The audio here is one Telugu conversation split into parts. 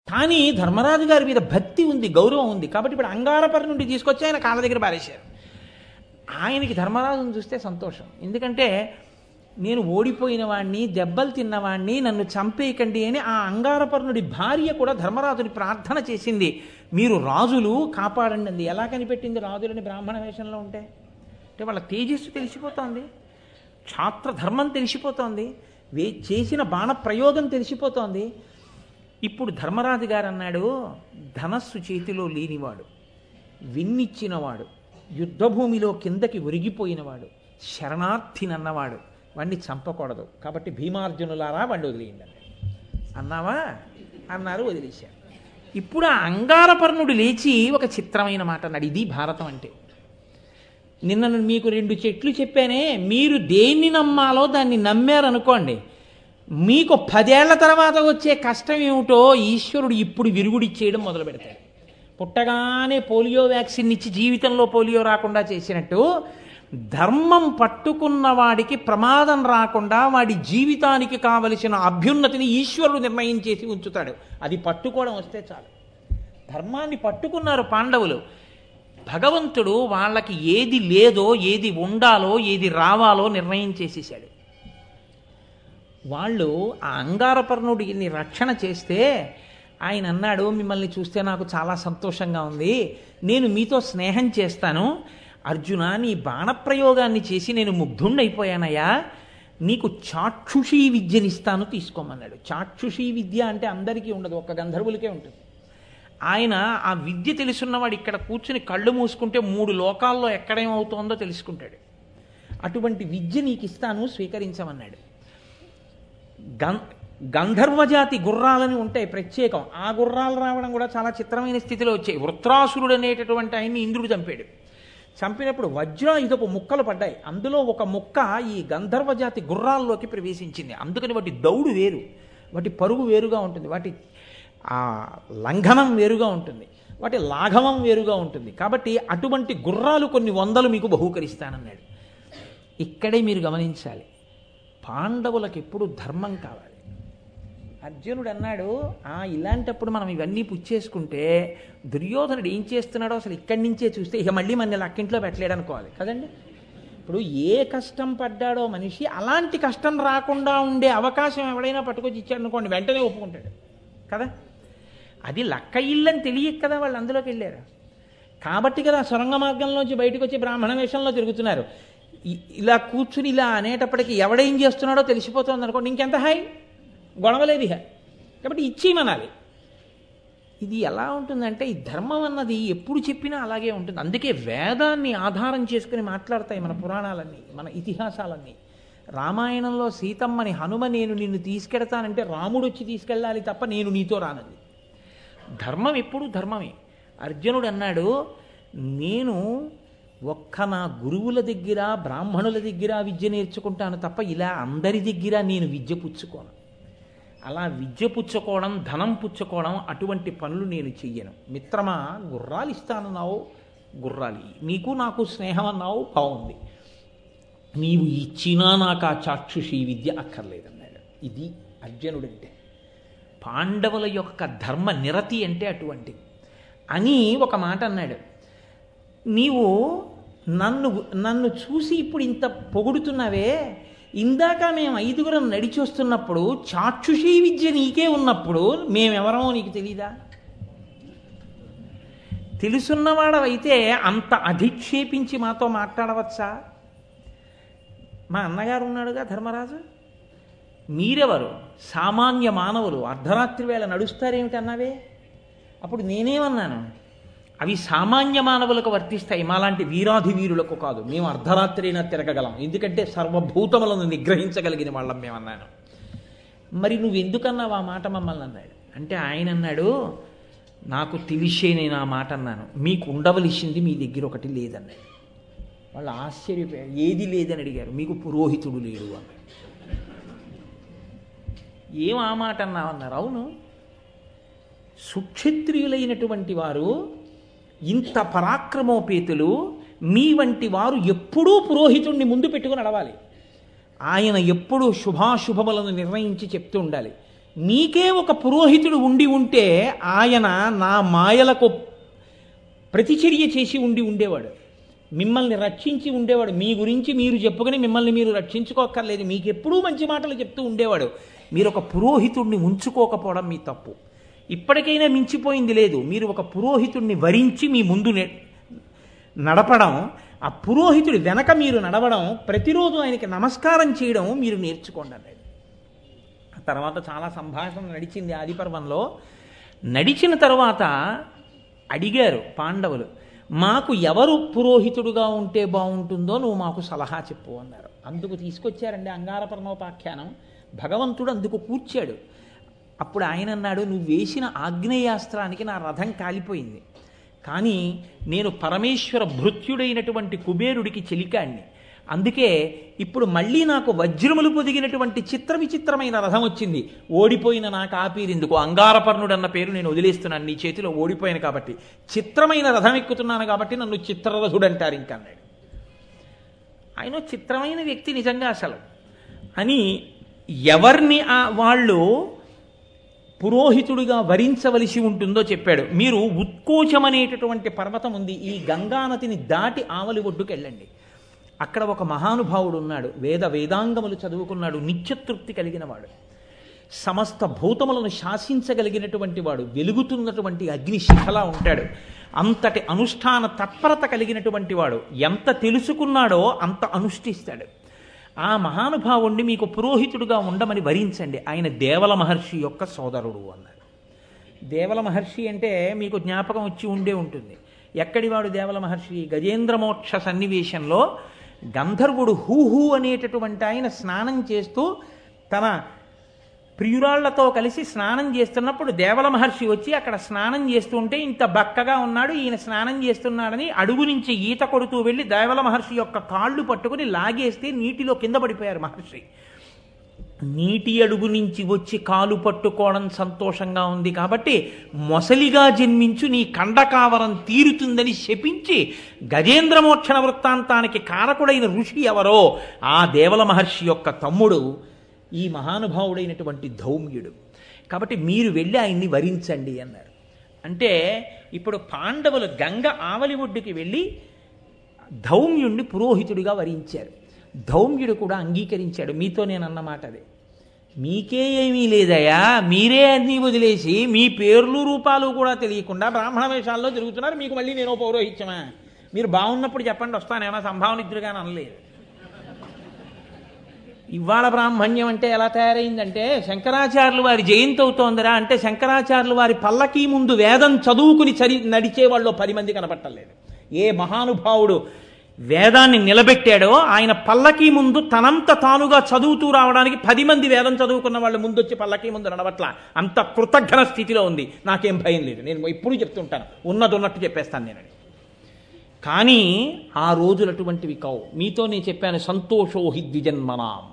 కానీ ధర్మరాజు గారి మీద భక్తి ఉంది, గౌరవం ఉంది. కాబట్టి ఇప్పుడు అంగారపరి నుండి తీసుకొచ్చి ఆయన కాళ్ళ దగ్గర పారేశారు. ఆయనకి ధర్మరాజును చూస్తే సంతోషం. ఎందుకంటే నేను ఓడిపోయిన వాడిని, దెబ్బలు తిన్నవాడిని, నన్ను చంపేయకండి అని ఆ అంగారపర్ణుడి భార్య కూడా ధర్మరాజుని ప్రార్థన చేసింది. మీరు రాజులు కాపాడండి అంది. ఎలా కనిపెట్టింది రాజులని బ్రాహ్మణ వేషంలో ఉంటే? అంటే వాళ్ళ తేజస్సు తెలిసిపోతోంది, క్షాత్రధర్మం తెలిసిపోతోంది, చేసిన బాణ ప్రయోగం తెలిసిపోతోంది. ఇప్పుడు ధర్మరాజు గారు అన్నాడు, ధనస్సు చేతిలో లేనివాడు, విన్నిచ్చినవాడు, యుద్ధభూమిలో కిందకి ఒరిగిపోయినవాడు, శరణార్థినన్నవాడు, వాణ్ణి చంపకూడదు. కాబట్టి భీమార్జునులారా వాణ్ణి వదిలేయండి అన్నావా అన్నారు, వదిలేశారు. ఇప్పుడు ఆ అంగారపర్ణుడు లేచి ఒక చిత్రమైన మాట అన్నాడు. ఇది భారతం అంటే. నిన్న మీకు 2 చెట్లు చెప్పానే, మీరు దేన్ని నమ్మాలో దాన్ని నమ్మారనుకోండి, మీకు 10 ఏళ్ల తర్వాత వచ్చే కష్టం ఏమిటో ఈశ్వరుడు ఇప్పుడు విరుగుడిచ్చేయడం మొదలు పెడతాడు. పుట్టగానే పోలియో వ్యాక్సిన్ ఇచ్చి జీవితంలో పోలియో రాకుండా చేసినట్టు ధర్మం పట్టుకున్న వాడికి ప్రమాదం రాకుండా వాడి జీవితానికి కావలసిన అభ్యున్నతిని ఈశ్వరుడు నిర్ణయం చేసి ఉంచుతాడు. అది పట్టుకోవడం వస్తే చాలు. ధర్మాన్ని పట్టుకున్నారు పాండవులు. భగవంతుడు వాళ్ళకి ఏది లేదో, ఏది ఉండాలో, ఏది రావాలో నిర్ణయం చేసేసాడు. వాళ్ళు ఆ అంగారపర్ణుడిని రక్షణ చేస్తే ఆయన అన్నాడు, మిమ్మల్ని చూస్తే నాకు చాలా సంతోషంగా ఉంది, నేను మీతో స్నేహం చేస్తాను. అర్జున, నీ బాణప్రయోగాన్ని చేసి నేను ముగ్ధుండైపోయానయ్యా, నీకు చాక్షుషీ విద్యనిస్తాను, తీసుకోమన్నాడు. చాక్షుషీ విద్య అంటే అందరికీ ఉండదు, ఒక్క గంధర్వులకే ఉంటుంది. ఆయన ఆ విద్య తెలుసున్నవాడు ఇక్కడ కూర్చుని కళ్ళు మూసుకుంటే 3 లోకాల్లో ఎక్కడేమవుతోందో తెలుసుకుంటాడు. అటువంటి విద్య నీకు ఇస్తాను, స్వీకరించమన్నాడు. గంధర్వజాతి గుర్రాలని ఉంటాయి ప్రత్యేకం. ఆ గుర్రాలు రావడం కూడా చాలా చిత్రమైన స్థితిలో వచ్చాయి. వృత్రాసురుడు అనేటటువంటి ఆయన్ని ఇంద్రుడు చంపాడు. చంపినప్పుడు వజ్రాయుధపు ముక్కలు పడ్డాయి. అందులో ఒక ముక్క ఈ గంధర్వజాతి గుర్రాల్లోకి ప్రవేశించింది. అందుకని వాటి దౌడు వేరు, వాటి పరుగు వేరుగా ఉంటుంది, వాటి లంఘనం వేరుగా ఉంటుంది, వాటి లాఘవం వేరుగా ఉంటుంది. కాబట్టి అటువంటి గుర్రాలు కొన్ని 100 మీకు బహూకరిస్తానన్నాడు. ఇక్కడే మీరు గమనించాలి, పాండవులకు ఎప్పుడు ధర్మం కావాలి. అర్జునుడు అన్నాడు, ఇలాంటప్పుడు మనం ఇవన్నీ పుచ్చేసుకుంటే దుర్యోధనుడు ఏం చేస్తున్నాడో అసలు ఇక్కడి నుంచే చూస్తే ఇక మళ్ళీ మన లక్కింట్లో పెట్టలేడు అనుకోవాలి కదండి. ఇప్పుడు ఏ కష్టం పడ్డాడో మనిషి, అలాంటి కష్టం రాకుండా ఉండే అవకాశం ఎవడైనా పట్టుకొచ్చి ఇచ్చాడు అనుకోండి, వెంటనే ఒప్పుకుంటాడు కదా. అది లక్క ఇల్లని తెలియక కదా వాళ్ళు అందులోకి వెళ్ళారు. కాబట్టి కదా సొరంగ మార్గంలోంచి బయటకు వచ్చి బ్రాహ్మణ వేషంలో తిరుగుతున్నారు. ఇలా కూర్చుని ఇలా అనేటప్పటికీ ఎవడేం చేస్తున్నాడో తెలిసిపోతుంది అనుకోండి, ఇంకెంత హాయ్, గొడవలేదు ఇహ. కాబట్టి ఇచ్చేయమనాలి. ఇది ఎలా ఉంటుందంటే, ఈ ధర్మం అన్నది ఎప్పుడు చెప్పినా అలాగే ఉంటుంది. అందుకే వేదాన్ని ఆధారం చేసుకుని మాట్లాడతాయి మన పురాణాలన్నీ, మన ఇతిహాసాలన్నీ. రామాయణంలో సీతమ్మని హనుమ నేను నిన్ను తీసుకెడతానంటే రాముడు వచ్చి తీసుకెళ్ళాలి తప్ప నేను నీతో రానంది. ధర్మం ఎప్పుడు ధర్మమే. అర్జునుడు అన్నాడు, నేను నా గురువుల దగ్గర బ్రాహ్మణుల దగ్గర విద్య నేర్చుకుంటాను తప్ప ఇలా అందరి దగ్గర నేను విద్య పుచ్చుకోను. అలా విద్య పుచ్చుకోవడం, ధనం పుచ్చుకోవడం, అటువంటి పనులు నేను చెయ్యను. మిత్రమా, గుర్రాలు ఇస్తానన్నావు, గుర్రాలు నీకు నాకు స్నేహం అన్నావు, బాగుంది. నీవు ఇచ్చినా నాకు ఆ చాక్షుషీ విద్య అక్కర్లేదన్నాడు. ఇది అర్జునుడంటే. పాండవుల యొక్క ధర్మ నిరతి అంటే అటువంటి అని ఒక మాట అన్నాడు. నీవు నన్ను చూసి ఇప్పుడు ఇంత పొగుడుతున్నావే, ఇందాక మేము 5గురం నడిచి వస్తున్నప్పుడు చాక్షుషీ విద్య నీకే ఉన్నప్పుడు మేమెవరమో నీకు తెలీదా? తెలుసున్నవాడవైతే అంత అధిక్షేపించి మాతో మాట్లాడవచ్చా? మా అన్నగారు ఉన్నాడుగా ధర్మరాజు, మీరెవరు? సామాన్య మానవులు, అర్ధరాత్రి వేళ నడుస్తారేమిటన్నావే. అప్పుడు నేనేమన్నాను? అవి సామాన్య మానవులకు వర్తిస్తాయి, మాలాంటి వీరాధి వీరులకు కాదు. మేము అర్ధరాత్రి అయినా తిరగగలం, ఎందుకంటే సర్వభూతములను నిగ్రహించగలిగిన వాళ్ళం మేమన్నాను. మరి నువ్వెందుకన్నావు ఆ మాట మమ్మల్ని అన్నాడు. అంటే ఆయన అన్నాడు, నాకు తెలిసే నేను ఆ మాట అన్నాను, మీకు ఉండవలసింది మీ దగ్గర ఒకటి లేదన్నాడు. వాళ్ళు ఆశ్చర్యపోయారు, ఏది లేదని అడిగారు. మీకు పురోహితుడు లేడు అన్నాడు. ఏం ఆ మాట అన్నావన్నారు. అవును, సుక్షత్రియులైనటువంటి వారు, ఇంత పరాక్రమోపేతులు, మీ వంటి వారు ఎప్పుడూ పురోహితుణ్ణి ముందు పెట్టుకుని నడవాలి. ఆయన ఎప్పుడూ శుభాశుభములను నిర్ణయించి చెప్తూ ఉండాలి. మీకే ఒక పురోహితుడు ఉండి ఉంటే ఆయన నా మాయలకు ప్రతిచర్య చేసి ఉండేవాడు, మిమ్మల్ని రక్షించి ఉండేవాడు. మీ గురించి మీరు చెప్పుకొని మిమ్మల్ని మీరు రక్షించుకోక్కర్లేదు, మీకు ఎప్పుడూ మంచి మాటలు చెప్తూ ఉండేవాడు. మీరు ఒక పురోహితుడిని ఉంచుకోకపోవడం మీ తప్పు. ఇప్పటికైనా మించిపోయింది లేదు. మీరు ఒక పురోహితుడిని వరించి మీ ముందు నడపడం, ఆ పురోహితుడి వెనక మీరు నడవడం, ప్రతిరోజు ఆయనకి నమస్కారం చేయడం మీరు నేర్చుకోండి అన్నాడు. ఆ తర్వాత చాలా సంభాషణ నడిచింది ఆదిపర్వంలో. నడిచిన తర్వాత అడిగారు పాండవులు, మాకు ఎవరు పురోహితుడుగా ఉంటే బాగుంటుందో నువ్వు మాకు సలహా చెప్పు అన్నారు. అందుకు తీసుకొచ్చారండి అంగారపర్ణోపాఖ్యానం. భగవంతుడు అందుకు కూర్చాడు. అప్పుడు ఆయన అన్నాడు, నువ్వు వేసిన ఆగ్నేయాస్త్రానికి నా రథం కాలిపోయింది, కానీ నేను పరమేశ్వర భృత్యుడైనటువంటి కుబేరుడికి చెలికాడిని, అందుకే ఇప్పుడు మళ్ళీ నాకు వజ్రములు పొదిగినటువంటి విచిత్రమైన రథం వచ్చింది. ఓడిపోయిన నాకు ఆపీరెందుకు, అంగారపర్ణుడు అన్న పేరు నేను వదిలేస్తున్నాను, నీ చేతిలో ఓడిపోయాను కాబట్టి, చిత్రమైన రథం ఎక్కుతున్నాను కాబట్టి నన్ను చిత్రరథుడు అంటారు ఇంకా అన్నాడు. ఆయన చిత్రమైన వ్యక్తి నిజంగా అసలు అని ఎవరిని వాళ్ళు పురోహితుడిగా వరించవలసి ఉంటుందో చెప్పాడు. మీరు ఉత్కోచం అనేటటువంటి పర్వతం ఉంది, ఈ గంగానదిని దాటి ఆవలి ఒడ్డుకు వెళ్ళండి. అక్కడ ఒక మహానుభావుడు ఉన్నాడు, వేదాంగములు చదువుకున్నాడు, నిత్యతృప్తి కలిగిన వాడు, సమస్త భూతములను శాసించగలిగినటువంటి వాడు, వెలుగుతున్నటువంటి అగ్నిశిఖలా ఉంటాడు, అంతటి అనుష్ఠాన తత్పరత కలిగినటువంటి వాడు. ఎంత తెలుసుకున్నాడో అంత అనుష్ఠిస్తాడు. ఆ మహానుభావుణ్ణి మీకు పురోహితుడుగా ఉండమని వరించండి, ఆయన దేవల మహర్షి యొక్క సోదరుడు అన్నాడు. దేవల మహర్షి అంటే మీకు జ్ఞాపకం వచ్చి ఉంటుంది. ఎక్కడివాడు దేవల మహర్షి? గజేంద్రమోక్ష సన్నివేశంలో గంధర్వుడు హూహూ అనేటటువంటి ఆయన స్నానం చేస్తూ తన ప్రియురాళ్లతో కలిసి స్నానం చేస్తున్నప్పుడు దేవల మహర్షి వచ్చి అక్కడ స్నానం చేస్తుంటే ఇంత బక్కగా ఉన్నాడు, ఈయన స్నానం చేస్తున్నాడని అడుగు నుంచి ఈత కొడుతూ వెళ్ళి దేవల మహర్షి యొక్క కాళ్ళు పట్టుకుని లాగేస్తే నీటిలో కింద పడిపోయారు మహర్షి. నీటి అడుగు నుంచి వచ్చి కాలు పట్టుకోవడం సంతోషంగా ఉంది కాబట్టి మొసలిగా జన్మించు, నీ కండకావరం తీరుతుందని శపించి గజేంద్రమోక్షణ వృత్తాంతానికి కారకుడైన ఋషి ఎవరో ఆ దేవల మహర్షి యొక్క తమ్ముడు ఈ మహానుభావుడైనటువంటి ధౌమ్యుడు. కాబట్టి మీరు వెళ్ళి ఆయన్ని వరించండి అన్నారు. అంటే ఇప్పుడు పాండవులు గంగ ఆవలి ఒడ్డుకి వెళ్ళి ధౌమ్యుణ్ణి పురోహితుడిగా వరించారు. ధౌమ్యుడు కూడా అంగీకరించాడు. మీతో నేను అన్నమాట అదే, మీకే ఏమీ లేదయా, మీరే అన్నీ వదిలేసి మీ పేర్లు రూపాలు కూడా తెలియకుండా బ్రాహ్మణ వేషాల్లో తిరుగుతున్నారు, మీకు మళ్ళీ నేను పౌరోహిత్యమా? మీరు బాగున్నప్పుడు చెప్పండి వస్తానేమో, సంభావన ఇద్దరుగానే అనలేదు. ఇవాళ బ్రాహ్మణ్యం అంటే ఎలా తయారైందంటే, శంకరాచార్యులు వారి జయంతి అవుతోందిరా అంటే శంకరాచార్యులు వారి పల్లకీ ముందు వేదం చదువుకుని నడిచే వాళ్ళు 10 మంది కనపట్టలేదు. ఏ మహానుభావుడు వేదాన్ని నిలబెట్టాడో ఆయన పల్లకీ ముందు తనంత తానుగా చదువుతూ రావడానికి 10 మంది వేదం చదువుకున్న వాళ్ళు ముందొచ్చి పల్లకీ ముందు నడవట్ల. అంత కృతజ్ఞ స్థితిలో ఉంది. నాకేం భయం లేదు, నేను ఎప్పుడూ చెప్తుంటాను, ఉన్నట్టు చెప్పేస్తాను నేను. కానీ ఆ రోజులు అటువంటివి కావు. మీతో నేను చెప్పాను, సంతోషోహి ద్విజన్మనాం.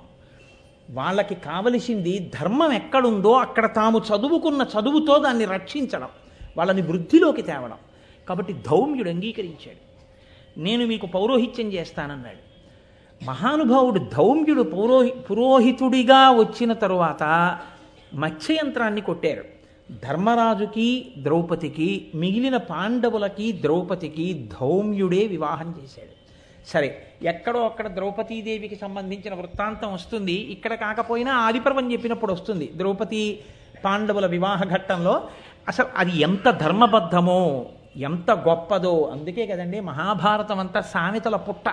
వాళ్ళకి కావలసింది ధర్మం ఎక్కడుందో అక్కడ తాము చదువుకున్న చదువుతో దాన్ని రక్షించడం, వాళ్ళని వృద్ధిలోకి తేవడం. కాబట్టి ధౌమ్యుడు అంగీకరించాడు. నేను మీకు పౌరోహిత్యం చేస్తానన్నాడు. మహానుభావుడు ధౌమ్యుడు పురోహితుడిగా వచ్చిన తరువాత మత్స్యయంత్రాన్ని కొట్టారు. ధర్మరాజుకి ద్రౌపదికి, మిగిలిన పాండవులకి ద్రౌపదికి ధౌమ్యుడే వివాహం చేశాడు. సరే, ఎక్కడో అక్కడ ద్రౌపదీదేవికి సంబంధించిన వృత్తాంతం వస్తుంది, ఇక్కడ కాకపోయినా ఆదిపర్వం చెప్పినప్పుడు వస్తుంది. ద్రౌపది పాండవుల వివాహ ఘట్టంలో అసలు అది ఎంత ధర్మబద్ధమో, ఎంత గొప్పదో. అందుకే కదండి మహాభారతం అంతా సామెతల పుట్ట.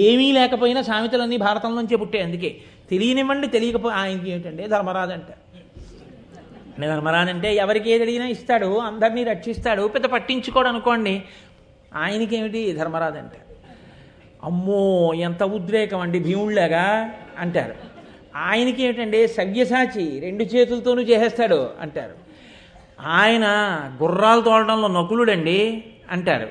ఏమీ లేకపోయినా సామెతలన్నీ భారతంలోంచే పుట్టాయి. అందుకే తెలియనివ్వండి, తెలియకపోయి ఆయనకి ఏమిటంటే ధర్మరాజు అంటారు. ధర్మరాజు అంటే ఎవరికి ఏది అడిగినా ఇస్తాడు, అందరినీ రక్షిస్తాడు, పెద్ద పట్టించుకోడు అనుకోండి. ఆయనకి ఏమిటి ధర్మరాజు అంటారు. అమ్మో ఎంత ఉద్రేకం అండి భీముళ్ళగా అంటారు. ఆయనకి ఏమిటండి సవ్యసాచి, 2 చేతులతోనూ చేసేస్తాడు అంటారు. ఆయన గుర్రాలు తోలడంలో నకులుడండి అంటారు.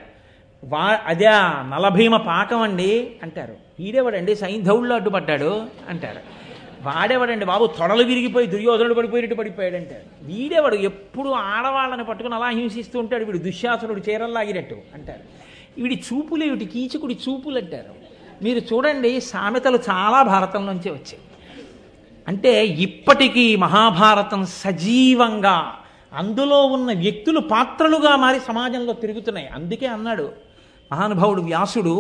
అదే నలభీమ పాకం అండి అంటారు. వీడేవాడండి సైంధవుల్లో అడ్డుపడ్డాడు అంటారు. వాడేవాడండి బాబు తొడలు విరిగిపోయి దుర్యోధనుడు పడిపోయినట్టు పడిపోయాడు అంటారు. వీడేవాడు ఎప్పుడు ఆడవాళ్ళని పట్టుకుని అలా హింసిస్తూ ఉంటాడు, వీడు దుశ్శాసనుడు చీరల్లాగినట్టు అంటారు. వీడి చూపులు ఏమిటి, కీచకుడి చూపులు అంటారు. మీరు చూడండి సామెతలు చాలా భారతంలోంచే వచ్చాయి. అంటే ఇప్పటికీ మహాభారతం సజీవంగా అందులో ఉన్న వ్యక్తులు పాత్రలుగా మారి సమాజంలో తిరుగుతున్నాయి. అందుకే అన్నాడు మహానుభావుడు వ్యాసుడు,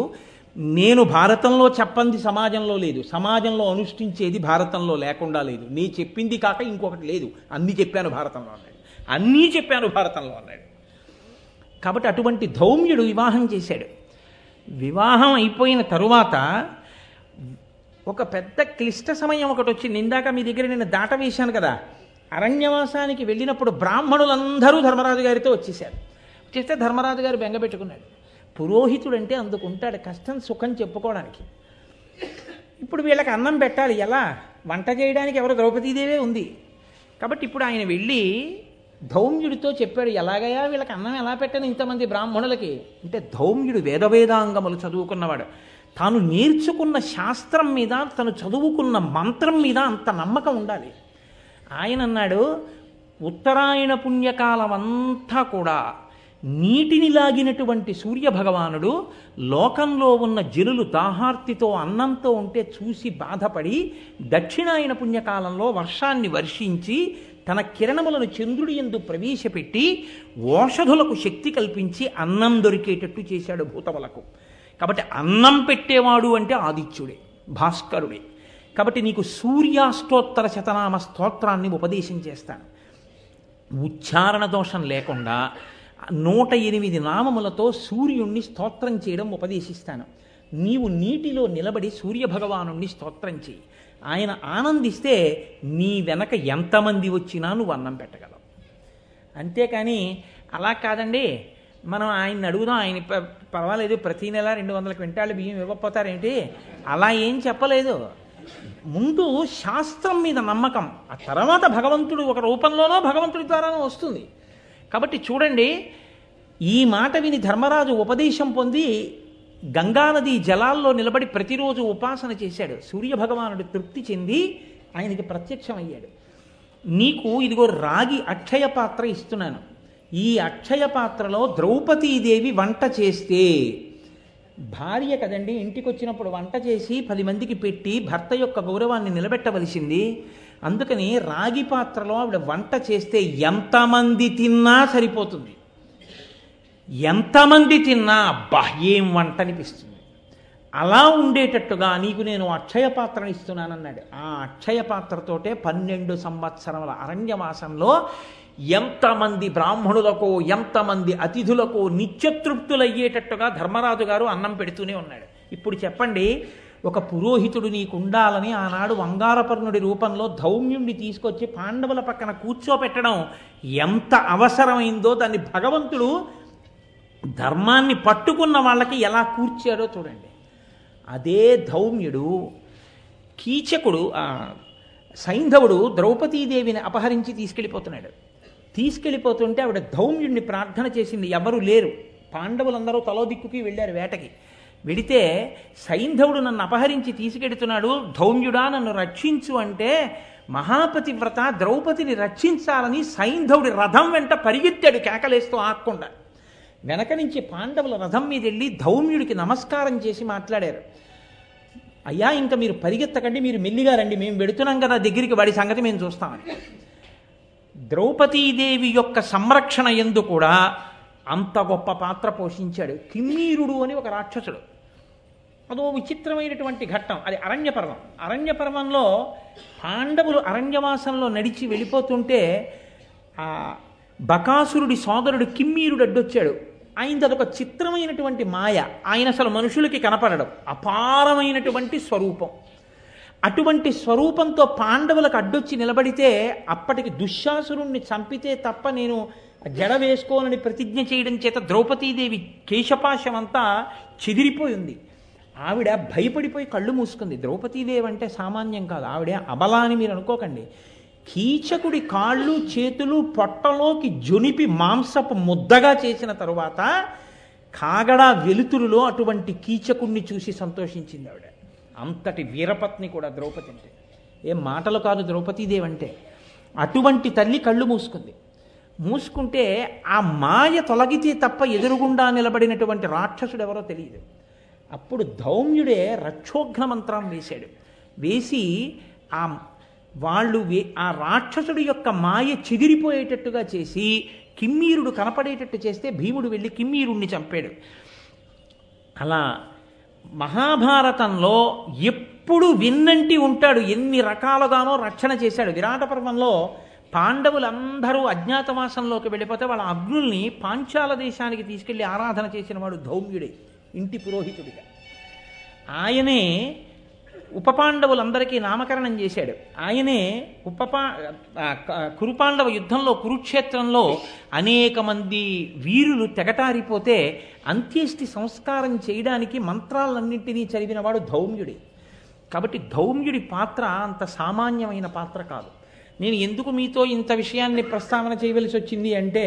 నేను భారతంలో చెప్పంది సమాజంలో లేదు, సమాజంలో అనుష్ఠించేది భారతంలో లేకుండా లేదు, నీ చెప్పింది కాక ఇంకొకటి లేదు, అన్నీ చెప్పాను భారతంలో అన్నాడు, అన్నీ చెప్పాను భారతంలో అన్నాడు. కాబట్టి అటువంటి ధౌమ్యుడు వివాహం చేశాడు. వివాహం అయిపోయిన తరువాత ఒక పెద్ద క్లిష్ట సమయం ఒకటి వచ్చింది. ఇందాక మీ దగ్గర నేను దాట వేశాను కదా, అరణ్యవాసానికి వెళ్ళినప్పుడు బ్రాహ్మణులందరూ ధర్మరాజు గారితో వచ్చేసారు. వచ్చేస్తే ధర్మరాజు గారు బెంగపెట్టుకున్నాడు. పురోహితుడంటే అందుకుంటాడు కష్టం సుఖం చెప్పుకోవడానికి. ఇప్పుడు వీళ్ళకి అన్నం పెట్టాలి, ఎలా? వంట చేయడానికి ఎవరు? ద్రౌపదీదేవే ఉంది. కాబట్టి ఇప్పుడు ఆయన వెళ్ళి ధౌమ్యుడితో చెప్పాడు, ఎలాగయా వీళ్ళకి అన్నం ఎలా పెట్టను ఇంతమంది బ్రాహ్మణులకి అంటే. ధౌమ్యుడు వేదవేదాంగములు చదువుకున్నవాడు. తాను నేర్చుకున్న శాస్త్రం మీద, తను చదువుకున్న మంత్రం మీద అంత నమ్మకం ఉండాలి. ఆయన అన్నాడు, ఉత్తరాయణ పుణ్యకాలం అంతా కూడా నీటిని లాగినటువంటి సూర్యభగవానుడు లోకంలో ఉన్న జనులు దాహార్తితో అన్నంతో ఉంటే చూసి బాధపడి దక్షిణాయన పుణ్యకాలంలో వర్షాన్ని వర్షించి తన కిరణములను చంద్రుడి యందు ప్రవేశపెట్టి ఓషధులకు శక్తి కల్పించి అన్నం దొరికేటట్టు చేశాడు భూతములకు. కాబట్టి అన్నం పెట్టేవాడు అంటే ఆదిత్యుడే, భాస్కరుడే. కాబట్టి నీకు సూర్యాష్టోత్తర శతనామ స్తోత్రాన్ని ఉపదేశం చేస్తాను. ఉచ్చారణ దోషం లేకుండా 108 నామములతో సూర్యుణ్ణి స్తోత్రం చేయడం ఉపదేశిస్తాను. నీవు నీటిలో నిలబడి సూర్యభగవానుణ్ణి స్తోత్రం చేయి. ఆయన ఆనందిస్తే నీ వెనక ఎంతమంది వచ్చినా నువ్వు అన్నం పెట్టగలవు. అంతేకాని అలా కాదండి, మనం ఆయన్ని అడుగుదాం, ఆయన పర్వాలేదు ప్రతీ నెల 200 క్వింటాళ్ళు బియ్యం ఇవ్వకపోతారేంటి, అలా ఏం చెప్పలేదు. ముందు శాస్త్రం మీద నమ్మకం, ఆ తర్వాత భగవంతుడు ఒక రూపంలోనో భగవంతుడి ద్వారానో వస్తుంది. కాబట్టి చూడండి, ఈ మాట విని ధర్మరాజు ఉపదేశం పొంది గంగానది జలాల్లో నిలబడి ప్రతిరోజు ఉపాసన చేశాడు. సూర్యభగవానుడు తృప్తి చెంది ఆయనకి ప్రత్యక్షమయ్యాడు. నీకు ఇదిగో రాగి అక్షయ పాత్ర ఇస్తున్నాను, ఈ అక్షయ పాత్రలో ద్రౌపదీదేవి వంట చేస్తే, భార్య కదండి ఇంటికి వచ్చినప్పుడు వంట చేసి 10 మందికి పెట్టి భర్త యొక్క గౌరవాన్ని నిలబెట్టవలసింది. అందుకని రాగి పాత్రలో ఆవిడ వంట చేస్తే ఎంతమంది తిన్నా సరిపోతుంది, ఎంతమంది తిన్నా అబ్బా ఏం వంట అనిపిస్తుంది. అలా ఉండేటట్టుగా నీకు నేను అక్షయ పాత్రను ఇస్తున్నానన్నాడు. ఆ అక్షయ పాత్రతోటే 12 సంవత్సరముల అరణ్యవాసంలో ఎంతమంది బ్రాహ్మణులకో ఎంతమంది అతిథులకో నిత్యతృప్తులయ్యేటట్టుగా ధర్మరాజు గారు అన్నం పెడుతూనే ఉన్నాడు. ఇప్పుడు చెప్పండి, ఒక పురోహితుడు నీకు ఉండాలని ఆనాడు వంగారపర్ణుడి రూపంలో ధౌమ్యుణ్ణి తీసుకొచ్చి పాండవుల పక్కన కూర్చోపెట్టడం ఎంత అవసరమైందో దాన్ని భగవంతుడు ధర్మాన్ని పట్టుకున్న వాళ్ళకి ఎలా కూర్చాడో చూడండి. అదే ధౌమ్యుడు కీచకుడు సైంధవుడు ద్రౌపదీదేవిని అపహరించి తీసుకెళ్ళిపోతున్నాడు. తీసుకెళ్ళిపోతుంటే ఆవిడ ధౌమ్యుడిని ప్రార్థన చేసింది. ఎవరు లేరు, పాండవులందరూ తలో దిక్కుకి వెళ్ళారు వేటకి. వెడితే సైంధవుడు నన్ను అపహరించి తీసుకెడుతున్నాడు, ధౌమ్యుడా నన్ను రక్షించు అంటే మహాపతివ్రత ద్రౌపదిని రక్షించాలని సైంధవుడి రథం వెంట పరిగెత్తాడు కేకలేస్తూ ఆక్కుండా. వెనక నుంచి పాండవుల రథం మీద వెళ్ళి ధౌమ్యుడికి నమస్కారం చేసి మాట్లాడారు. అయ్యా ఇంకా మీరు పరిగెత్తకండి, మీరు మెల్లిగా రండి, మేము వెడుతున్నాం కదా దగ్గరికి, వాడి సంగతి మేము చూస్తామని. ద్రౌపదీదేవి యొక్క సంరక్షణ యందు కూడా అంత గొప్ప పాత్ర పోషించాడు. కిమ్మీరుడు అని ఒక రాక్షసుడు. అదో విచిత్రమైనటువంటి ఘట్టం, అది అరణ్యపర్వం. అరణ్యపర్వంలో పాండవులు అరణ్యవాసంలో నడిచి వెళ్ళిపోతుంటే ఆ బకాసురుడి సోదరుడు కిమ్మీరుడు అడ్డొచ్చాడు. ఆయనది అదొక చిత్రమైనటువంటి మాయ. ఆయన అసలు మనుషులకి కనపడడం, అపారమైనటువంటి స్వరూపం. అటువంటి స్వరూపంతో పాండవులకు అడ్డొచ్చి నిలబడితే అప్పటికి దుశ్శాసురుణ్ణి చంపితే తప్ప నేను జడ వేసుకోనని ప్రతిజ్ఞ చేయడం చేత ద్రౌపదీదేవి కేశపాశం అంతా చెదిరిపోయింది. ఆవిడ భయపడిపోయి కళ్ళు మూసుకుంది. ద్రౌపదీదేవి అంటే సామాన్యం కాదు, ఆవిడ అబలా అని మీరు అనుకోకండి. కీచకుడి కాళ్ళు చేతులు పొట్టలోకి జొనిపి మాంసపు ముద్దగా చేసిన తరువాత కాగడా వెలుతురులో అటువంటి కీచకుడిని చూసి సంతోషించింది ఆవిడ. అంతటి వీరపత్ని కూడా ద్రౌపది అంటే, ఏం మాటలు కాదు ద్రౌపదీదేవి అంటే. అటువంటి తల్లి కళ్ళు మూసుకుంది. మూసుకుంటే ఆ మాయ తొలగితే తప్ప ఎదురుగుండా నిలబడినటువంటి రాక్షసుడు ఎవరో తెలియదు. అప్పుడు ధౌమ్యుడే రక్షోఘ్న మంత్రం వేశాడు. వేసి ఆ వాళ్ళు ఆ రాక్షసుడి యొక్క మాయ చెదిరిపోయేటట్టుగా చేసి కిమ్మీరుడు కనపడేటట్టు చేస్తే భీముడు వెళ్ళి కిమ్మీరుణ్ణి చంపాడు. అలా మహాభారతంలో ఎప్పుడు విన్నంటి ఉంటాడు. ఎన్ని రకాలుగానో రక్షణ చేశాడు. విరాట పర్వంలో పాండవులందరూ అజ్ఞాతవాసంలోకి వెళ్ళిపోతే వాళ్ళ అగ్నుల్ని పాంచాల దేశానికి తీసుకెళ్లి ఆరాధన చేసిన వాడు ధౌమ్యుడే, ఇంటి పురోహితుడిగా. ఆయనే ఉపపాండవులందరికీ నామకరణం చేశాడు. ఆయనే కురుపాండవ యుద్ధంలో కురుక్షేత్రంలో అనేక మంది వీరులు తెగటారిపోతే అంత్యేష్టి సంస్కారం చేయడానికి మంత్రాలన్నింటినీ చదివినవాడు ధౌమ్యుడే. కాబట్టి ధౌమ్యుడి పాత్ర అంత సామాన్యమైన పాత్ర కాదు. నేను ఎందుకు మీతో ఇంత విషయాన్ని ప్రస్తావన చేయవలసి వచ్చింది అంటే,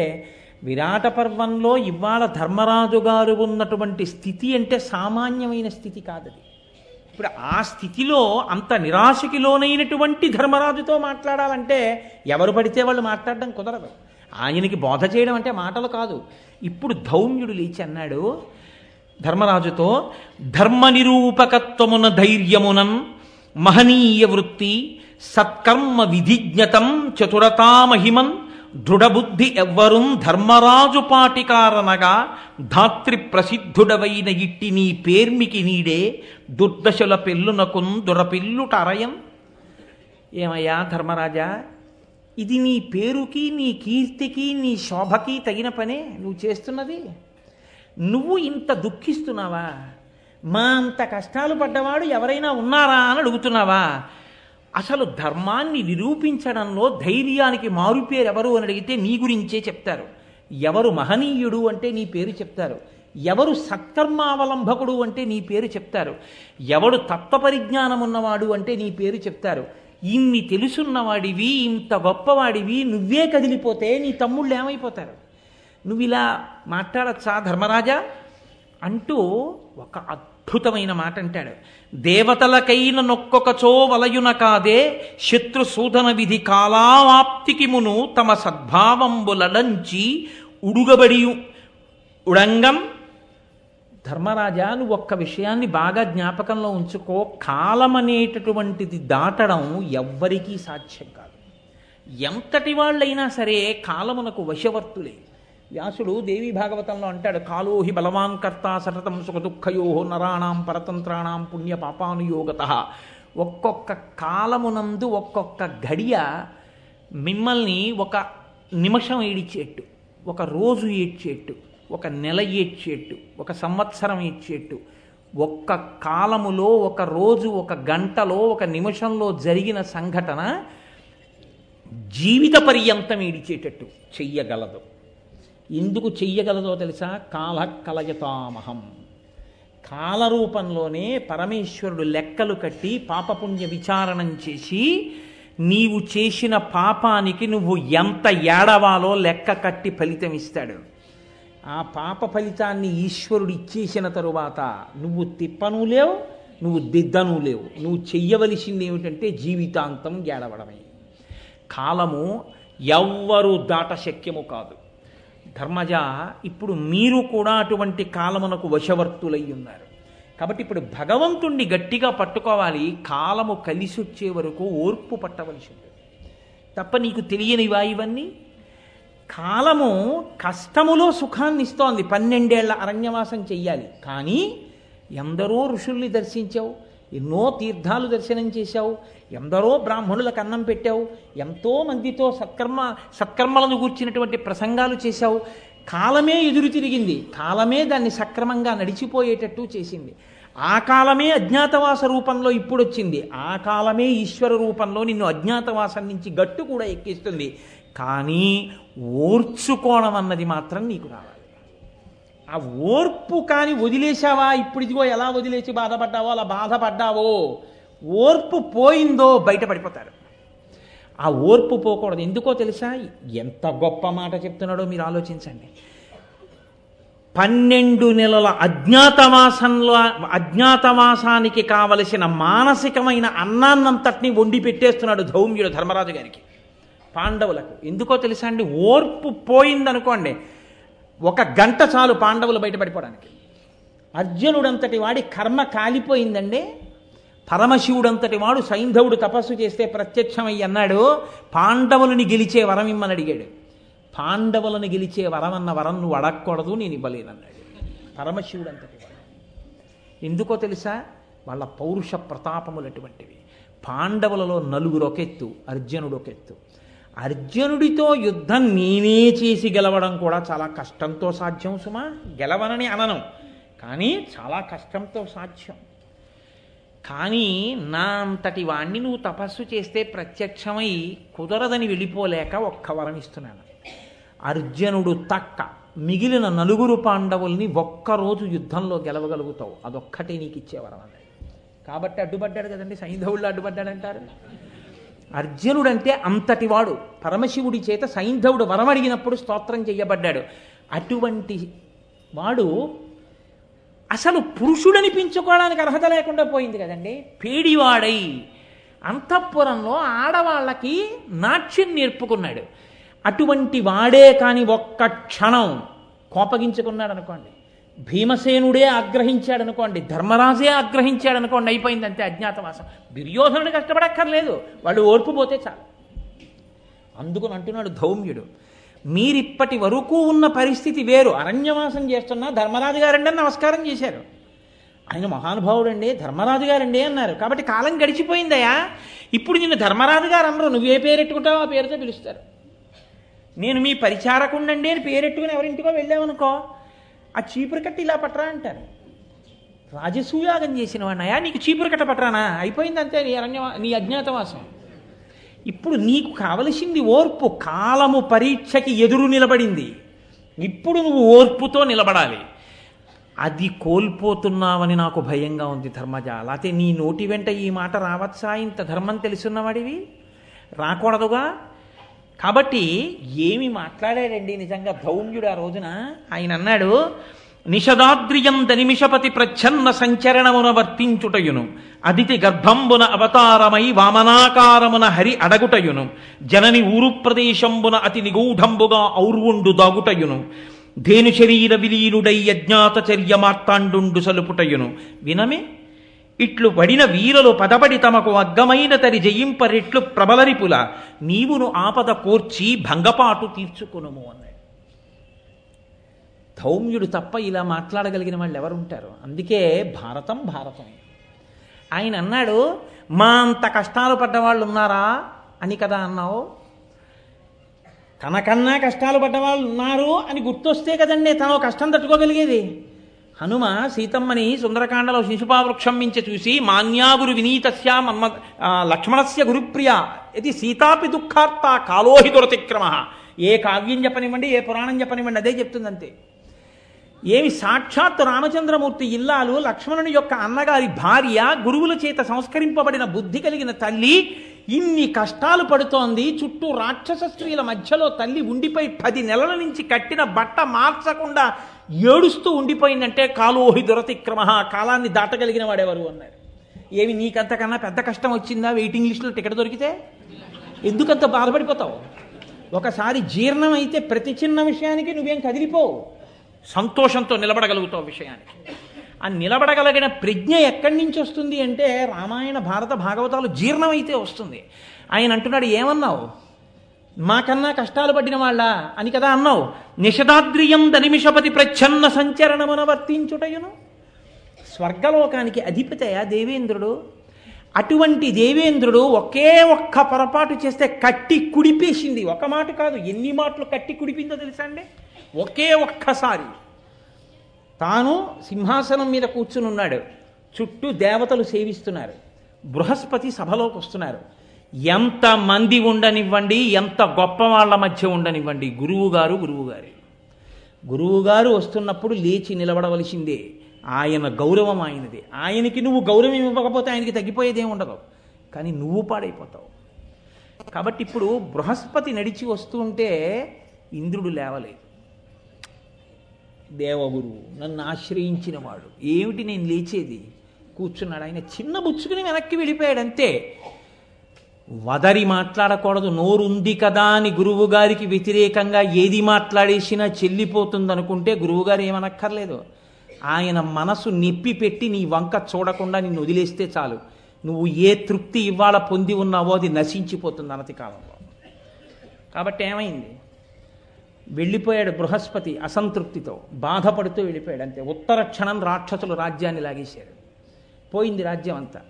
విరాట పర్వంలో ఇవాళ ధర్మరాజు గారు ఉన్నటువంటి స్థితి అంటే సామాన్యమైన స్థితి కాదది. ఇప్పుడు ఆ స్థితిలో అంత నిరాశకి లోనైనటువంటి ధర్మరాజుతో మాట్లాడాలంటే ఎవరు పడితే వాళ్ళు మాట్లాడడం కుదరదు. ఆయనకి బోధ చేయడం అంటే మాటలు కాదు. ఇప్పుడు ధౌమ్యుడు లేచి అన్నాడు ధర్మరాజుతో, ధర్మ నిరూపకత్వమున ధైర్యమునన్ మహనీయ వృత్తి సత్కర్మ విధిజ్ఞతం చతురతామహిమన్ దృఢబుద్ధి ఎవ్వరుం ధర్మరాజు పాటికారనగా ధాత్రి ప్రసిద్ధుడవైన ఇట్టి నీ పేర్మికి నీడే దుర్దశల పెళ్ళునకున్ దొరపిల్లుట అరయం. ఏమయ్యా ధర్మరాజా, ఇది నీ పేరుకి నీ కీర్తికి నీ శోభకి తగిన పనే నువ్వు చేస్తున్నది? నువ్వు ఇంత దుఃఖిస్తున్నావా? మా అంత కష్టాలు పడ్డవాడు ఎవరైనా ఉన్నారా అని అడుగుతున్నావా? అసలు ధర్మాన్ని నిరూపించడంలో ధైర్యానికి మారుపేరు ఎవరు అని అడిగితే నీ గురించే చెప్తారు. ఎవరు మహనీయుడు అంటే నీ పేరు చెప్తారు. ఎవరు సత్కర్మావలంబకుడు అంటే నీ పేరు చెప్తారు. ఎవడు తత్వపరిజ్ఞానం ఉన్నవాడు అంటే నీ పేరు చెప్తారు. ఇన్ని తెలుసున్నవాడివి, ఇంత గొప్పవాడివి నువ్వే కదిలిపోతే నీ తమ్ముళ్ళు ఏమైపోతారు? నువ్వు ఇలా మాట్లాడచ్చా ధర్మరాజా అంటూ ఒక అద్భుతమైన మాట అంటాడు. దేవతలకైన నొక్కొకచో వలయున కాదే శత్రు సూదన విధి కాలావాప్తికి మును తమ సద్భావంబులడంచి ఉడుగబడి ఉడంగం. ధర్మరాజా, నువ్వు ఒక్క విషయాన్ని బాగా జ్ఞాపకంలో ఉంచుకో. కాలం అనేటటువంటిది దాటడం ఎవ్వరికీ సాధ్యం కాదు. ఎంతటి వాళ్ళైనా సరే కాలమునకు వశవర్తులే. వ్యాసుడు దేవీ భాగవతంలో అంటాడు, కాలోహి బలవాన్ కర్త సతతం సుఖ దుఃఖయో నరాణాం పరతంత్రాణం పుణ్య పాపానుయోగత. ఒక్కొక్క కాలమునందు ఒక్కొక్క గడియ మిమ్మల్ని ఒక నిమిషం ఏడిచేట్టు, ఒక రోజు ఏడ్చేట్టు, ఒక నెల ఏడ్చేట్టు, ఒక సంవత్సరం ఏడ్చేట్టు, ఒక్క కాలములో ఒక రోజు ఒక గంటలో ఒక నిమిషంలో జరిగిన సంఘటన జీవిత పర్యంతం ఏడిచేటట్టు చెయ్యగలదు. ఎందుకు చెయ్యగలదో తెలుసా? కాల కలయతామహం. కాలరూపంలోనే పరమేశ్వరుడు లెక్కలు కట్టి పాపపుణ్య విచారణం చేసి నీవు చేసిన పాపానికి నువ్వు ఎంత ఏడవాలో లెక్క కట్టి ఫలితం ఇస్తాడు. ఆ పాప ఫలితాన్ని ఈశ్వరుడు ఇచ్చేసిన తరువాత నువ్వు తిప్పను లేవు, నువ్వు దిద్దను లేవు. నువ్వు చెయ్యవలసింది ఏమిటంటే జీవితాంతం ఏడవడమే. కాలము ఎవ్వరూ దాట శక్యము కాదు. ధర్మజ, ఇప్పుడు మీరు కూడా అటువంటి కాలమునకు వశవర్తులై ఉన్నారు. కాబట్టి ఇప్పుడు భగవంతుణ్ణి గట్టిగా పట్టుకోవాలి. కాలము కలిసి వచ్చే వరకు ఓర్పు పట్టవలసి ఉంటుంది తప్ప నీకు తెలియనివా ఇవన్నీ? కాలము కష్టములో సుఖాన్ని ఇస్తోంది. 12 ఏళ్ల అరణ్యవాసం చెయ్యాలి. కానీ ఎందరో ఋషుల్ని దర్శించావు, ఎన్నో తీర్థాలు దర్శనం చేశావు, ఎందరో బ్రాహ్మణులకు అన్నం పెట్టావు, ఎంతో మందితో సత్కర్మలను గూర్చినటువంటి ప్రసంగాలు చేశావు. కాలమే ఎదురు తిరిగింది. కాలమే దాన్ని సక్రమంగా నడిచిపోయేటట్టు చేసింది. ఆ కాలమే అజ్ఞాతవాస రూపంలో ఇప్పుడు వచ్చింది. ఆ కాలమే ఈశ్వర రూపంలో నిన్ను అజ్ఞాతవాసం నుంచి గట్టు కూడా ఎక్కిస్తుంది. కానీ ఓర్చుకోవడం అన్నది మాత్రం నీకు రావాలి. ఆ ఓర్పు కానీ వదిలేశావా? ఇప్పుడు ఇదిగో ఎలా వదిలేసి బాధపడ్డావో అలా బాధపడ్డావో, ఓర్పు పోయిందో బయటపడిపోతారు. ఆ ఓర్పు పోకూడదు. ఎందుకో తెలుసా? ఎంత గొప్ప మాట చెప్తున్నాడో మీరు ఆలోచించండి. 12 నెలల అజ్ఞాతవాసానికి కావలసిన మానసికమైన అన్నాన్నంతటినీ వండి పెట్టేస్తున్నాడు ధౌమ్యుడు ధర్మరాజు గారికి, పాండవులకు. ఎందుకో తెలుసా అండి? ఓర్పు పోయిందనుకోండి, 1 గంట చాలు పాండవులు బయటపడిపోవడానికి. అర్జునుడంతటి వాడి కర్మ కాలిపోయిందండి. పరమశివుడంతటి వాడు సైంధవుడు తపస్సు చేస్తే ప్రత్యక్షమయ్యి అన్నాడు, పాండవులని గెలిచే వరం ఇమ్మని అడిగాడు. పాండవులను గెలిచే వరం అన్న వరం నువ్వు అడగకూడదు, నేను ఇవ్వలేనన్నాడు. పరమశివుడు అంతటి వాడు. ఎందుకో తెలుసా? వాళ్ళ పౌరుష ప్రతాపములు అటువంటివి. పాండవులలో నలుగురు ఒకెత్తు, అర్జునుడు ఒకెత్తు. అర్జునుడితో యుద్ధం నేనే చేసి గెలవడం కూడా చాలా కష్టంతో సాధ్యం సుమా. గెలవనని అనను, కానీ చాలా కష్టంతో సాధ్యం. కానీ నా అంతటి వాణ్ణి నువ్వు తపస్సు చేస్తే ప్రత్యక్షమై కుదరదని వెళ్ళిపోలేక ఒక్క వరం ఇస్తున్నాను. అర్జునుడు తక్క మిగిలిన నలుగురు పాండవుల్ని ఒక్కరోజు యుద్ధంలో గెలవగలుగుతావు, అదొక్కటే నీకు ఇచ్చే వరం అన్నాడు. కాబట్టి అడ్డుపడ్డాడు కదండి, సైంధవుళ్ళు అడ్డుపడ్డాడంటారు. అర్జునుడంటే అంతటివాడు. పరమశివుడి చేత సైంధవుడు వరం అడిగినప్పుడు స్తోత్రం చెయ్యబడ్డాడు. అటువంటి వాడు అసలు పురుషుడనిపించుకోవడానికి అర్హత లేకుండా పోయింది కదండి. పేడివాడై అంతఃపురంలో ఆడవాళ్ళకి నాట్యం నేర్పుకున్నాడు. అటువంటి వాడే కాని ఒక్క క్షణం కోపగించుకున్నాడు అనుకోండి, భీమసేనుడే ఆగ్రహించాడు అనుకోండి, ధర్మరాజే ఆగ్రహించాడు అనుకోండి, అయిపోయింది అంతే అజ్ఞాతవాసం. దుర్యోధనుడు కష్టపడక్కర్లేదు, వాళ్ళు ఓర్పు పోతే చాలు. అందుకని అంటున్నాడు ధౌమ్యుడు, మీరిప్పటి వరకు ఉన్న పరిస్థితి వేరు. అరణ్యవాసం చేస్తున్నా ధర్మరాజు గారండి అని నమస్కారం చేశారు. ఆయన మహానుభావుడండి, ధర్మరాజు గారండి అన్నారు. కాబట్టి కాలం గడిచిపోయిందయా. ఇప్పుడు నిన్ను ధర్మరాజు గారు అనరు, నువ్వే పేరెట్టుకుంటావో ఆ పేరుతో పిలుస్తారు. నేను మీ పరిచారకుండండి అని పేరెట్టుకుని ఎవరింటికో వెళ్ళామనుకో, ఆ చీపురు కట్టి ఇలా పట్టరా అంటారు. రాజసూయాగం చేసిన వాడినయా, నీకు చీపురు కట్ట పట్టరానా? అయిపోయిందంతే నీ అజ్ఞాతవాసం. ఇప్పుడు నీకు కావలసింది ఓర్పు. కాలము పరీక్షకి ఎదురు నిలబడింది, ఇప్పుడు నువ్వు ఓర్పుతో నిలబడాలి. అది కోల్పోతున్నావని నాకు భయంగా ఉంది ధర్మజ. లేకపోతే నీ నోటి వెంట ఈ మాట రావచ్చా? ఇంత ధర్మం తెలుసున్నవాడివి, రాకూడదుగా. కాబట్టి ఏమి మాట్లాడాడండి నిజంగా ధౌమ్యుడు ఆ రోజున. ఆయన అన్నాడు, నిషదాద్రియంద నిమిషపతి ప్రచ్ఛన్న సంచరణమున వర్తించుటయును, అదితి గర్భంబున అవతారమై వామనాకారమున హరి అడగుటయును, జనని ఊరు ప్రదేశంబున అతి నిగూఢంబుగా ఔర్వుండు దాగుటయును, ధేను శరీర విలీనుడై అజ్ఞాత చర్య మార్తాండు సలుపుటయును, వినమే ఇట్లు పడిన వీరలు పదపడి తమకు అగ్గమైన తరి జయింపరెట్లు ప్రబలరిపుల, నీవును ఆపద కోర్చి భంగపాటు తీర్చుకునుము అన్నాడు. ధౌమ్యుడు తప్ప ఇలా మాట్లాడగలిగిన వాళ్ళు ఎవరుంటారు? అందుకే భారతం భారతమే. ఆయన అన్నాడు, మా అంత కష్టాలు పడ్డవాళ్ళు ఉన్నారా అని కదా అన్నావు. తనకన్నా కష్టాలు పడ్డవాళ్ళు ఉన్నారు అని గుర్తొస్తే కదండి తను కష్టం తట్టుకోగలిగేది. హనుమ సీతమ్మని సుందరకాండలో శిశుపావృక్షం మించి చూసి, మాన్యాగురు వినీతస్య మన్మ లక్ష్మణస్య గురుప్రియ ఇది సీతాపి దుఃఖార్త కాలోహి దురతిక్రమ. ఏ కావ్యం చెప్పనివ్వండి, ఏ పురాణం చెప్పనివ్వండి, అదే చెప్తుందంతే. ఏమి సాక్షాత్ రామచంద్రమూర్తి ఇల్లాలు, లక్ష్మణుని యొక్క అన్నగారి భార్య, గురువుల చేత సంస్కరింపబడిన బుద్ధి కలిగిన తల్లి ఇన్ని కష్టాలు పడుతోంది. చుట్టూ రాక్షస స్త్రీల మధ్యలో తల్లి ఉండిపోయి 10 నెలల నుంచి కట్టిన బట్ట మార్చకుండా ఏడుస్తూ ఉండిపోయిందంటే కాలోహి దురతిక్రమ, కాలాన్ని దాటగలిగిన వాడెవరు అన్నారు. ఏమి నీకంతకన్నా పెద్ద కష్టం వచ్చిందా వెయిటింగ్ లిస్టులో టికెట్ దొరికితే? ఎందుకంత బాధపడిపోతావు? ఒకసారి జీర్ణం అయితే ప్రతి చిన్న విషయానికి నువ్వేం కదిలిపోవు, సంతోషంతో నిలబడగలుగుతావు విషయానికి. ఆ నిలబడగలిగిన ప్రజ్ఞ ఎక్కడి నుంచి వస్తుంది అంటే రామాయణ భారత భాగవతాలు జీర్ణమైతే వస్తుంది. ఆయన అంటున్నాడు, ఏమన్నావు? మాకన్నా కష్టాలు పడిన వాళ్ళ అని కదా అన్నావు. నిషదాద్రియం దనిమిషపతి ప్రచ్ఛన్న సంచరణమున వర్తించుటయును. స్వర్గలోకానికి అధిపతయా దేవేంద్రుడు. అటువంటి దేవేంద్రుడు ఒకే ఒక్క పొరపాటు చేస్తే కట్టి కుడిపేసింది. ఒక మాట కాదు, ఎన్ని మాటలు కట్టి కుడిపిందో తెలుసా అండి? ఒకే ఒక్కసారి తాను సింహాసనం మీద కూర్చుని ఉన్నాడు, చుట్టూ దేవతలు సేవిస్తున్నారు, బృహస్పతి సభలోకి వస్తున్నారు. ఎంతమంది ఉండనివ్వండి, ఎంత గొప్ప వాళ్ళ మధ్య ఉండనివ్వండి, గురువుగారు వస్తున్నప్పుడు లేచి నిలబడవలసిందే. ఆయన గౌరవం ఆయనది. ఆయనకి నువ్వు గౌరవం ఇవ్వకపోతే ఆయనకి తగ్గిపోయేదేం ఉండదు, కానీ నువ్వు పాడైపోతావు. కాబట్టి ఇప్పుడు బృహస్పతి నడిచి వస్తూ ఉంటే ఇంద్రుడు లేవలేదు. దేవగురువు నన్ను ఆశ్రయించిన వాడు, ఏమిటి నేను లేచేది? కూర్చున్నాడు. ఆయన చిన్న బుచ్చుకుని వెనక్కి వెళ్ళిపోయాడు అంతే. వదరి మాట్లాడకూడదు, నోరుంది కదా అని గురువు గారికి వ్యతిరేకంగా ఏది మాట్లాడేసినా చెల్లిపోతుందనుకుంటే గురువుగారు ఏమనక్కర్లేదు. ఆయన మనసు నిప్పి పెట్టి నీ వంక చూడకుండా నిన్ను వదిలేస్తే చాలు. నువ్వు ఏ తృప్తి ఇవాళ పొంది ఉన్నావో అది నశించిపోతుంది అనతి కాలంలో. కాబట్టి ఏమైంది, వెళ్ళిపోయాడు బృహస్పతి అసంతృప్తితో, బాధపడుతూ వెళ్ళిపోయాడు. అంతే, ఉత్తర క్షణం రాక్షసులు రాజ్యాన్ని లాగేశారు. పోయింది రాజ్యం అంతా.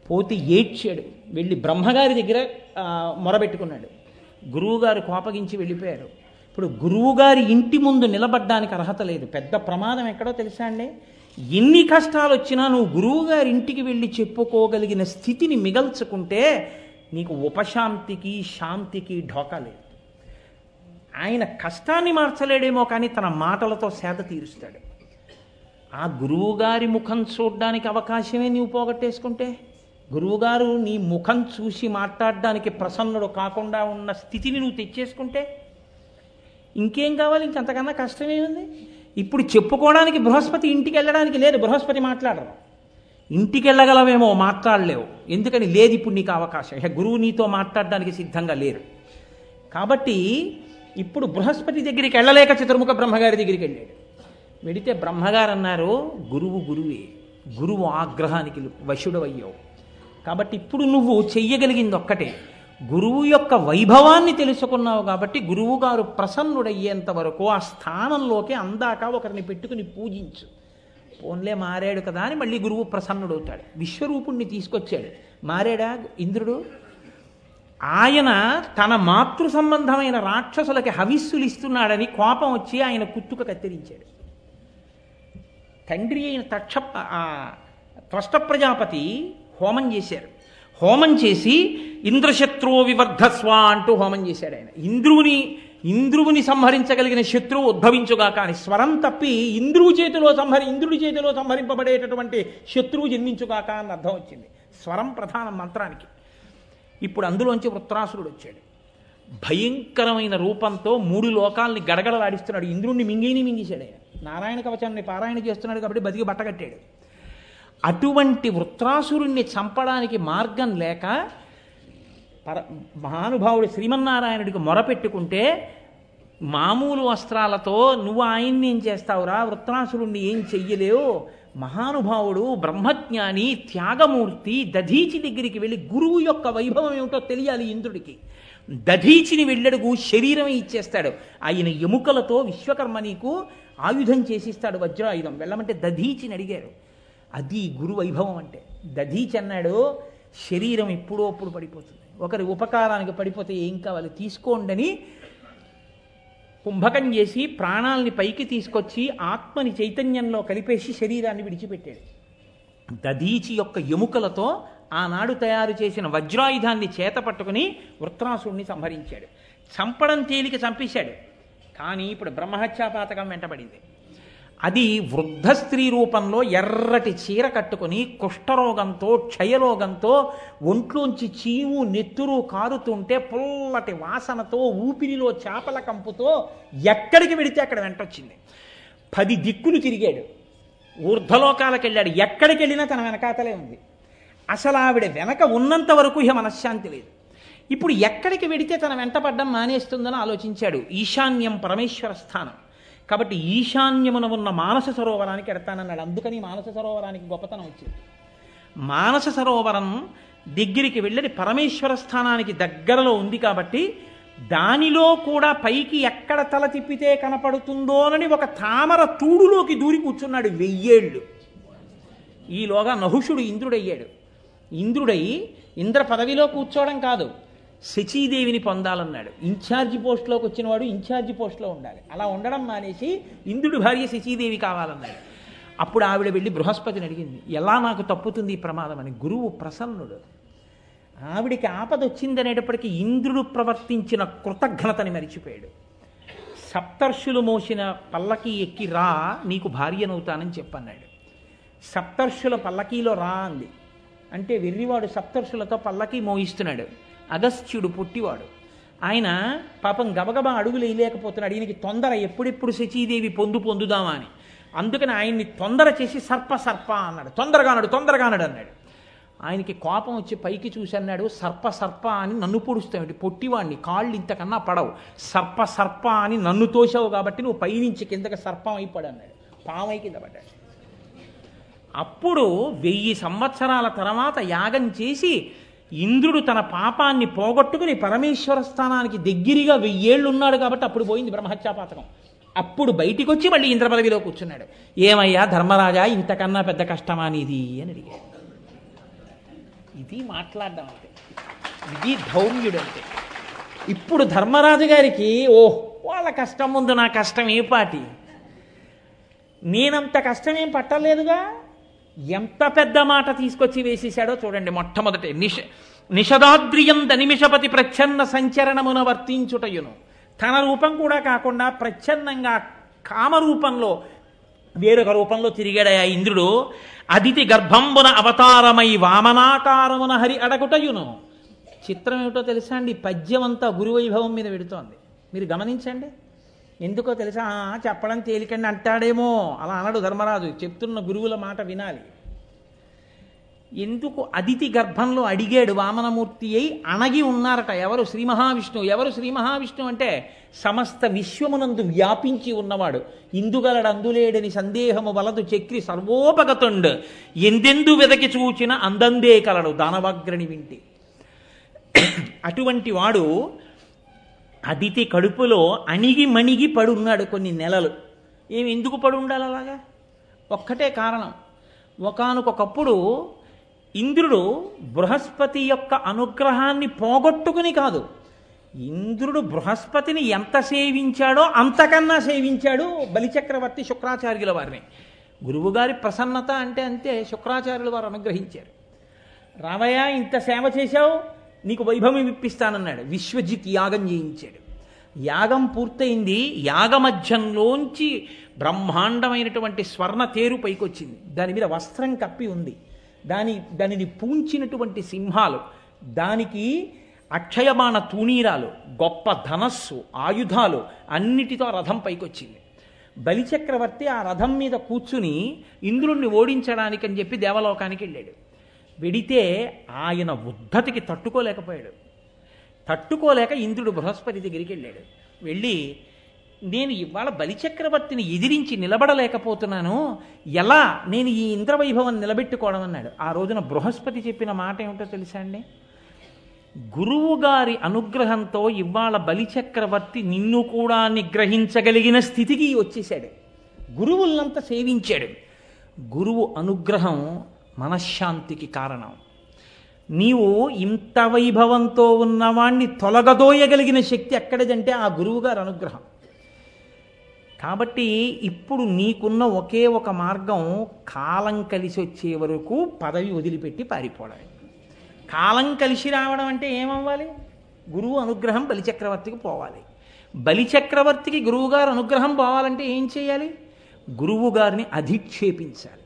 పోతే ఏడ్చాడు, వెళ్ళి బ్రహ్మగారి దగ్గర మొరబెట్టుకున్నాడు. గురువుగారు కోపగించి వెళ్ళిపోయారు. ఇప్పుడు గురువుగారి ఇంటి ముందు నిలబడ్డానికి అర్హత లేదు. పెద్ద ప్రమాదం ఎక్కడో తెలుసా అండి? ఎన్ని కష్టాలు వచ్చినా నువ్వు గురువుగారి ఇంటికి వెళ్ళి చెప్పుకోగలిగిన స్థితిని మిగల్చుకుంటే నీకు ఉపశాంతికి శాంతికి ఢోకా లేదు. ఆయన కష్టాన్ని మార్చలేడేమో కానీ తన మాటలతో సేద తీరుస్తాడు. ఆ గురువుగారి ముఖం చూడడానికి అవకాశమే నీవు పోగొట్టేసుకుంటే, గురువుగారు నీ ముఖం చూసి మాట్లాడడానికి ప్రసన్నుడు కాకుండా ఉన్న స్థితిని నువ్వు తెచ్చేసుకుంటే ఇంకేం కావాలి? ఇంకంతకన్నా కష్టమే ఉంది. ఇప్పుడు చెప్పుకోవడానికి బృహస్పతి ఇంటికి వెళ్ళడానికి లేదు, బృహస్పతి మాట్లాడరు. ఇంటికి వెళ్ళగలవేమో, మాట్లాడలేవు. ఎందుకని లేదు ఇప్పుడు నీకు అవకాశం. ఇక గురువు నీతో మాట్లాడడానికి సిద్ధంగా లేరు. కాబట్టి ఇప్పుడు బృహస్పతి దగ్గరికి వెళ్ళలేక చతుర్ముఖ బ్రహ్మగారి దగ్గరికి వెళ్ళాడు. వెడితే బ్రహ్మగారు అన్నారు, గురువు గురువే, గురువు ఆగ్రహానికి వశుడవయ్యావు. కాబట్టి ఇప్పుడు నువ్వు చెయ్యగలిగింది ఒక్కటే, గురువు యొక్క వైభవాన్ని తెలుసుకున్నావు. కాబట్టి గురువుగారు ప్రసన్నుడయ్యేంత వరకు ఆ స్థానంలోకి అందాక ఒకరిని పెట్టుకుని పూజించు. పోన్లే మారాడు కదా అని మళ్ళీ గురువు ప్రసన్నుడవుతాడు. విశ్వరూపుణ్ణి తీసుకొచ్చాడు. మారాడా ఇంద్రుడు? ఆయన తన మాతృ సంబంధమైన రాక్షసులకి హవిస్సులు ఇస్తున్నాడని కోపం వచ్చి ఆయన కుత్తుక కత్తిరించాడు. తండ్రి అయిన త్వష్ట ప్రజాపతి హోమం చేశారు. హోమం చేసి ఇంద్రశత్రువు వివర్ధస్వ అంటూ హోమం చేశాడు ఆయన. ఇంద్రువుని సంహరించగలిగిన శత్రువు ఉద్భవించుగా, కానీ స్వరం తప్పి ఇంద్రుడి చేతిలో సంహరింపబడేటటువంటి శత్రువు జన్మించుగాక అని అర్థం వచ్చింది. స్వరం ప్రధానం మంత్రానికి. ఇప్పుడు అందులోంచి వృత్రాసురుడు వచ్చాడు. భయంకరమైన రూపంతో 3 లోకాలని గడగడలాడిస్తున్నాడు. ఇంద్రుణ్ణి మింగేశాడు ఆయన. నారాయణ కవచాన్ని పారాయణ చేస్తున్నాడు కాబట్టి బతికి బట్టగట్టాడు. అటువంటి వృత్రాసురుణ్ణి చంపడానికి మార్గం లేక మహానుభావుడు శ్రీమన్నారాయణుడికి మొరపెట్టుకుంటే, మామూలు వస్త్రాలతో నువ్వు ఆయన్ని ఏం చేస్తావురా, వృత్రాసురుణ్ణి ఏం చెయ్యలేవు, మహానుభావుడు బ్రహ్మజ్ఞాని త్యాగమూర్తి దధీచి దగ్గరికి వెళ్ళి గురువు యొక్క వైభవం ఏమిటో తెలియాలి ఇంద్రుడికి. దధీచిని వెళ్ళడుగు శరీరమే ఇచ్చేస్తాడు. ఆయన ఎముకలతో విశ్వకర్మ నీకు ఆయుధం చేసిస్తాడు, వజ్రాయుధం. వెళ్ళమంటే దధీచిని అడిగారు. అది గురు వైభవం అంటే. దధీచి అన్నాడు, శరీరం ఎప్పుడో అప్పుడు పడిపోతుంది, ఒకరి ఉపకారానికి పడిపోతే ఏం కావాలి తీసుకోండని కుంభకం చేసి ప్రాణాలని పైకి తీసుకొచ్చి ఆత్మని చైతన్యంలో కలిపేసి శరీరాన్ని విడిచిపెట్టాడు. దధీచి యొక్క ఎముకలతో ఆనాడు తయారు చేసిన వజ్రాయుధాన్ని చేత పట్టుకుని వృత్రాసురుణ్ణి సంహరించాడు. చంపడం తేలిక చంపేశాడు. కానీ ఇప్పుడు బ్రహ్మహత్యాపాతకం వెంటబడింది. అది వృద్ధ స్త్రీ రూపంలో ఎర్రటి చీర కట్టుకుని కుష్ఠరోగంతో క్షయరోగంతో ఒంట్లోంచి చీము నెత్తురు కారుతుంటే పుల్లటి వాసనతో ఊపిరిలో చేపల కంపుతో ఎక్కడికి వెడితే అక్కడ వెంటొచ్చింది. 10 దిక్కులు తిరిగాడు, ఊర్ధ్వలోకాలకు వెళ్ళాడు. ఎక్కడికి వెళ్ళినా తన వెనకాతలే ఉంది. అసలు ఆవిడ వెనక ఉన్నంత వరకు ఇహ మనశ్శాంతి లేదు. ఇప్పుడు ఎక్కడికి వెడితే తన వెంటపడ్డం మానేస్తుందని ఆలోచించాడు. ఈశాన్యం పరమేశ్వర స్థానం కాబట్టి ఈశాన్యమున ఉన్న మానస సరోవరానికి ఎడతానన్నాడు. అందుకని మానస సరోవరానికి గొప్పతనం వచ్చింది. మానస సరోవరం దగ్గరికి వెళ్ళి పరమేశ్వర స్థానానికి దగ్గరలో ఉంది కాబట్టి దానిలో కూడా పైకి ఎక్కడ తల తిప్పితే కనపడుతుందోనని ఒక తామర తూడులోకి దూరి కూర్చున్నాడు 1000 ఏళ్ళు. ఈలోగా నహుషుడు ఇంద్రుడయ్యాడు. ఇంద్రుడై ఇంద్ర పదవిలో కూర్చోవడం కాదు, శచీదేవిని పొందాలన్నాడు. ఇన్ఛార్జి పోస్టులోకి వచ్చినవాడు ఇన్ఛార్జి పోస్టులో ఉండాలి. అలా ఉండడం మానేసి ఇంద్రుడి భార్య శచీదేవి కావాలన్నాడు. అప్పుడు ఆవిడ వెళ్ళి బృహస్పతిని అడిగింది, ఎలా నాకు తప్పుతుంది ఈ ప్రమాదం అని. గురువు ప్రసన్నుడు. ఆవిడికి ఆపద వచ్చిందనేటప్పటికీ ఇంద్రుడు ప్రవర్తించిన కృతజ్ఞతని మరిచిపోయాడు. సప్తర్షులు మోసిన పల్లకి ఎక్కి రా, నీకు భార్యనవుతానని చెప్పన్నాడు. సప్తర్షుల పల్లకీలో రా అంది. అంటే వెర్రివాడు సప్తర్షులతో పల్లకి మోయిస్తున్నాడు. అగస్త్యుడు పుట్టివాడు. ఆయన పాపం గబగబా అడుగులు వేయలేకపోతున్నాడు. ఈయనకి తొందర, ఎప్పుడెప్పుడు శచీదేవి పొందుదామా అని. అందుకని ఆయన్ని తొందర చేసి సర్ప అన్నాడు. తొందరగానడు అన్నాడు. ఆయనకి కోపం వచ్చి పైకి చూసి అన్నాడు, సర్ప అని నన్ను పొడుస్తావు, పొట్టివాడిని, కాళ్ళు ఇంతకన్నా పడవు, సర్ప అని నన్ను తోసావు కాబట్టి నువ్వు పైనుంచి కిందకి సర్పం అయిపోడు అన్నాడు. పామై కింద పడ్డాడు. అప్పుడు 1000 సంవత్సరాల తర్వాత యాగం చేసి ఇంద్రుడు తన పాపాన్ని పోగొట్టుకుని పరమేశ్వర స్థానానికి దగ్గరగా 1000 ఏళ్ళు ఉన్నాడు కాబట్టి అప్పుడు పోయింది బ్రహ్మహత్యాపాతకం. అప్పుడు బయటికి వచ్చి మళ్ళీ ఇంద్రపదవిలో కూర్చున్నాడు. ఏమయ్యా ధర్మరాజా, ఇంతకన్నా పెద్ద కష్టమా నీది అని అడిగాడు. ఇది మాట్లాడడం అంటే, ఇది ధౌమ్యుడు అంటే. ఇప్పుడు ధర్మరాజు గారికి వాళ్ళ కష్టం ముందు నా కష్టం ఏ పాటి, నేనంత కష్టమేం పట్టలేదుగా, ఎంత పెద్ద మాట తీసుకొచ్చి వేసేశాడో చూడండి. మొట్టమొదటి నిషదాద్రియంద నిమిషపతి ప్రచ్ఛన్న సంచరణమున వర్తించుటయును. తన రూపం కూడా కాకుండా ప్రచ్ఛన్నంగా కామరూపంలో వేరొక రూపంలో తిరిగాడయా ఇంద్రుడు. అదితి గర్భంబున అవతారమై వామనాకారమున హరి అడగుటయును. చిత్రం ఏమిటో తెలుసా అండి, పద్యం అంతా గురువైభవం మీద పెడుతోంది. మీరు గమనించండి. ఎందుకో తెలుసా, చెప్పడం తేలికండి అంటాడేమో, అలా అనడు ధర్మరాజు. చెప్తున్న గురువుల మాట వినాలి. ఎందుకు అదితి గర్భంలో అడిగాడు వామనమూర్తి అయి అణగి ఉన్నారట. ఎవరు? శ్రీ మహావిష్ణువు. ఎవరు శ్రీ మహావిష్ణువు అంటే సమస్త విశ్వమునందు వ్యాపించి ఉన్నవాడు. ఇందుగలడు అందులేడని సందేహము వలదు చక్రి సర్వోపగతుండు, ఎందెందు వెదకి చూచిన అందందే కలడు దానవాగ్రణి వింటి. అటువంటి వాడు అదితి కడుపులో అణిగి మణిగి పడున్నాడు కొన్ని నెలలు. ఎందుకు పడి ఉండాలి అలాగా? ఒక్కటే కారణం. ఒకానొకప్పుడు ఇంద్రుడు బృహస్పతి యొక్క అనుగ్రహాన్ని పోగొట్టుకుని కాదు, ఇంద్రుడు బృహస్పతిని ఎంత సేవించాడో అంతకన్నా సేవించాడు బలిచక్రవర్తి శుక్రాచార్యుల వారిని. గురువుగారి ప్రసన్నత అంటే అంతే. శుక్రాచార్యుల వారు అనుగ్రహించారు. రావయ్య, ఇంత సేవ చేశావు, నీకు వైభవం ఇప్పిస్తానన్నాడు. విశ్వజిత్ యాగం చేయించాడు. యాగం పూర్తయింది. యాగమధ్యంలోంచి బ్రహ్మాండమైనటువంటి స్వర్ణ తేరు పైకొచ్చింది. దాని మీద వస్త్రం కప్పి ఉంది. దానిని పూంచినటువంటి సింహాలు, దానికి అక్షయబాణ తూణీరాలు, గొప్ప ధనస్సు, ఆయుధాలు అన్నిటితో రథం పైకొచ్చింది. బలిచక్రవర్తి ఆ రథం మీద కూర్చుని ఇంద్రుణ్ణి ఓడించడానికని చెప్పి దేవలోకానికి వెళ్ళాడు. వెడితే ఆయన ఉద్ధతికి తట్టుకోలేకపోయాడు. తట్టుకోలేక ఇంద్రుడు బృహస్పతి దగ్గరికి వెళ్ళాడు. వెళ్ళి, నేను ఇవాళ బలిచక్రవర్తిని ఎదిరించి నిలబడలేకపోతున్నాను, ఎలా నేను ఈ ఇంద్రవైభవం నిలబెట్టుకోవడం అన్నాడు. ఆ రోజున బృహస్పతి చెప్పిన మాట ఏమిటో తెలుసా అండి? గురువు గారి అనుగ్రహంతో ఇవాళ బలిచక్రవర్తి నిన్ను కూడా నిగ్రహించగలిగిన స్థితికి వచ్చేశాడు. గురువులంతా సేవించాడు. గురువు అనుగ్రహం మనశ్శాంతికి కారణం. నీవు ఇంత వైభవంతో ఉన్నవాణ్ణి తొలగదోయగలిగిన శక్తి ఎక్కడిదంటే ఆ గురువుగారి అనుగ్రహం. కాబట్టి ఇప్పుడు నీకున్న ఒకే ఒక మార్గం, కాలం కలిసి వచ్చే వరకు పదవి వదిలిపెట్టి పారిపోవడం. కాలం కలిసి రావడం అంటే ఏమవ్వాలి? గురువు అనుగ్రహం బలిచక్రవర్తికి పోవాలి. బలిచక్రవర్తికి గురువుగారు అనుగ్రహం పోవాలంటే ఏం చేయాలి? గురువుగారిని అధిక్షేపించాలి.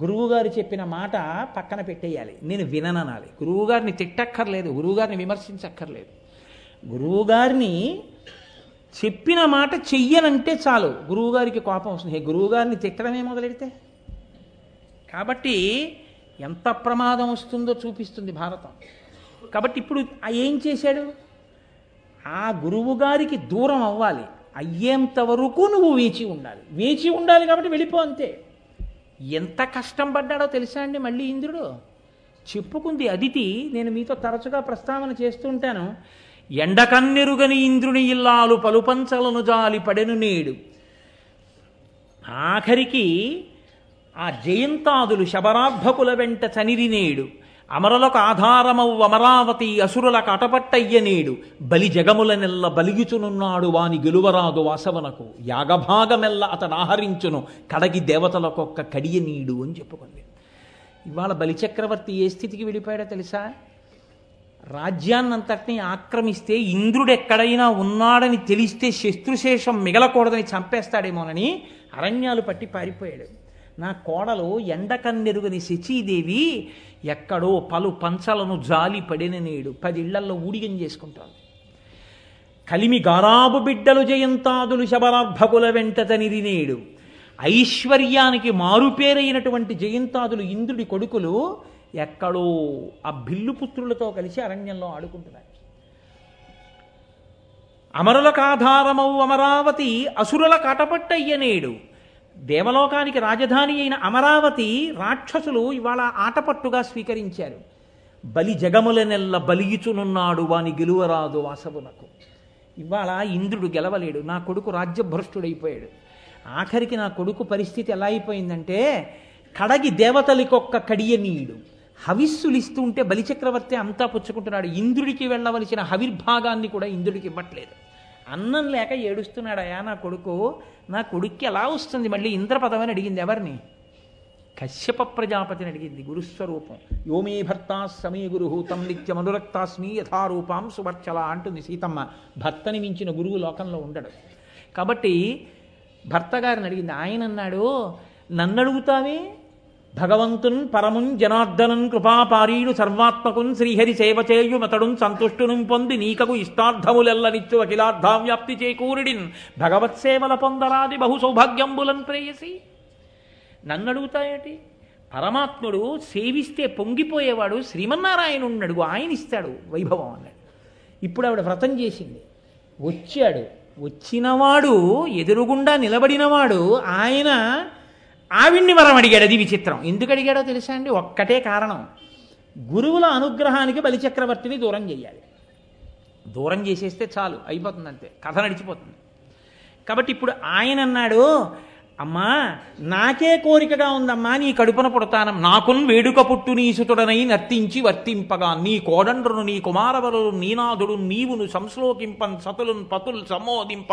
గురువుగారు చెప్పిన మాట పక్కన పెట్టేయాలి. నేను విననాలి. గురువుగారిని తిట్టక్కర్లేదు, గురువుగారిని విమర్శించక్కర్లేదు. గురువుగారిని చెప్పిన మాట చెయ్యనంటే చాలు, గురువుగారికి కోపం వస్తుంది. గురువుగారిని తిట్టడమే మొదలెడితే. కాబట్టి ఎంత ప్రమాదం వస్తుందో చూపిస్తుంది భారతం. కాబట్టి ఇప్పుడు ఏం చేశాడు? ఆ గురువుగారికి దూరం అవ్వాలి. అయ్యేంత వరకు నువ్వు వేచి ఉండాలి. వేచి ఉండాలి కాబట్టి వెళ్ళిపో, అంతే. ఎంత కష్టం పడ్డాడో తెలుసా అండి మళ్ళీ ఇంద్రుడు? చెప్పుకుంది అదితి. నేను మీతో తరచుగా ప్రస్తావన చేస్తుంటాను. ఎండకన్నెరుగని ఇంద్రుని ఇల్లాలు పలుపంచలను జాలి పడెను నేడు. ఆఖరికి ఆ జయంతాదులు శబరార్భకుల వెంట చనిరి నేడు. అమరులకు ఆధారమవు అమరావతి అసురులకు అటపట్టయ్య నేడు. బలి జగములనెల్ల బలిగిచునున్నాడు వాని గెలువరాదు వాసవనకు. యాగభాగమెల్ల అతడు ఆహరించును కడగి దేవతలకొక్క కడియ నీడు అని చెప్పుకుంది. ఇవాళ బలిచక్రవర్తి ఏ స్థితికి వెళ్ళిపోయాడో తెలుసా? రాజ్యాన్నంతటినీ ఆక్రమిస్తే ఇంద్రుడు ఎక్కడైనా ఉన్నాడని తెలిస్తే శత్రుశేషం మిగలకూడదని చంపేస్తాడేమోనని అరణ్యాలు పట్టి పారిపోయాడు. నా కోడలు ఎండకన్నెరుగని శచీదేవి ఎక్కడో పలు పంచలను జాలి పడిన నేడు 10 ఇళ్లల్లో ఊడిగం చేసుకుంటాను. కలిమి గారాబు బిడ్డలు జయంతాదులు శబరార్భకుల వెంట తనిరి నేడు. ఐశ్వర్యానికి మారుపేరైనటువంటి జయంతాదులు ఇంద్రుడి కొడుకులు ఎక్కడో ఆ బిల్లుపుత్రులతో కలిసి అరణ్యంలో ఆడుకుంటున్నారు. అమరులకు ఆధారమవు అమరావతి అసురుల కటపట్టయ్య నేడు. దేవలోకానికి రాజధాని అయిన అమరావతి రాక్షసులు ఇవాళ ఆటపట్టుగా స్వీకరించారు. బలి జగముల నెల్ల బలియుచునున్నాడు వాని గెలువరాదు వాసవునకు. ఇవాళ ఇంద్రుడు గెలవలేడు, నా కొడుకు రాజ్యభ్రష్టుడైపోయాడు. ఆఖరికి నా కొడుకు పరిస్థితి ఎలా అయిపోయిందంటే కడగి దేవతలకొక్క కడియనీయుడు. హవిస్సులు ఇస్తుంటే బలిచక్రవర్తి అంతా పుచ్చుకుంటున్నాడు. ఇంద్రుడికి వెళ్ళవలసిన హవిర్భాగాన్ని కూడా ఇంద్రుడికి ఇవ్వట్లేదు. అన్నం లేక ఏడుస్తున్నాడయా నా కొడుకు. నా కొడుక్కి ఎలా వస్తుంది మళ్ళీ ఇంద్రపదం అని అడిగింది. ఎవరిని? కశ్యప ప్రజాపతిని అడిగింది. గురుస్వరూపం. యోమే భర్తా సమీ గురు తం నిత్యమనురక్తాస్మి యథారూపాం సువర్చల అంటుంది సీతమ్మ. భర్తని మించిన గురువు లోకంలో ఉండడు. కాబట్టి భర్త గారిని అడిగింది. ఆయన అన్నాడు, నన్ను అడుగుతావే? భగవంతున్ పరమున్ జనార్దనన్ కృపాపారీడు సర్వాత్మకున్ శ్రీహరి సేవ చేయుమతడున్ సంతుష్టును పొంది నీకకు ఇష్టార్థములెల్లనిచ్చు అఖిలార్థావ్యాప్తి చేకూరిడిన్ భగవత్సేవల పొందరాది బహు సౌభాగ్యంబులన్ ప్రేయసి. నన్ను అడుగుతాయేటి? పరమాత్ముడు సేవిస్తే పొంగిపోయేవాడు శ్రీమన్నారాయణుడిని అడుగు, ఆయన ఇస్తాడు వైభవం అన్నాడు. ఇప్పుడు ఆవిడ వ్రతం చేసింది, వచ్చాడు. వచ్చినవాడు ఎదురుగుండా నిలబడినవాడు ఆయన ఆవిడ్ని వరం అడిగాడు. అది విచిత్రం. ఎందుకు అడిగాడో తెలుసా అండి? ఒక్కటే కారణం, గురువుల అనుగ్రహానికి బలిచక్రవర్తిని దూరం చేయాలి. దూరం చేసేస్తే చాలు, అయిపోతుంది, అంతే, కథ నడిచిపోతుంది. కాబట్టి ఇప్పుడు ఆయన అన్నాడు, అమ్మా నాకే కోరికగా ఉందమ్మా నీ కడుపున పుడతానం, నాకున్ వేడుక పుట్టు నీసుతుడనై నర్తించి వర్తింపగా నీ కోడండ్రును నీ కుమారవరులు నీనాథుడు నీవును సంశ్లోకింపన్ సతులున్ పతుల్ సమ్మోదింప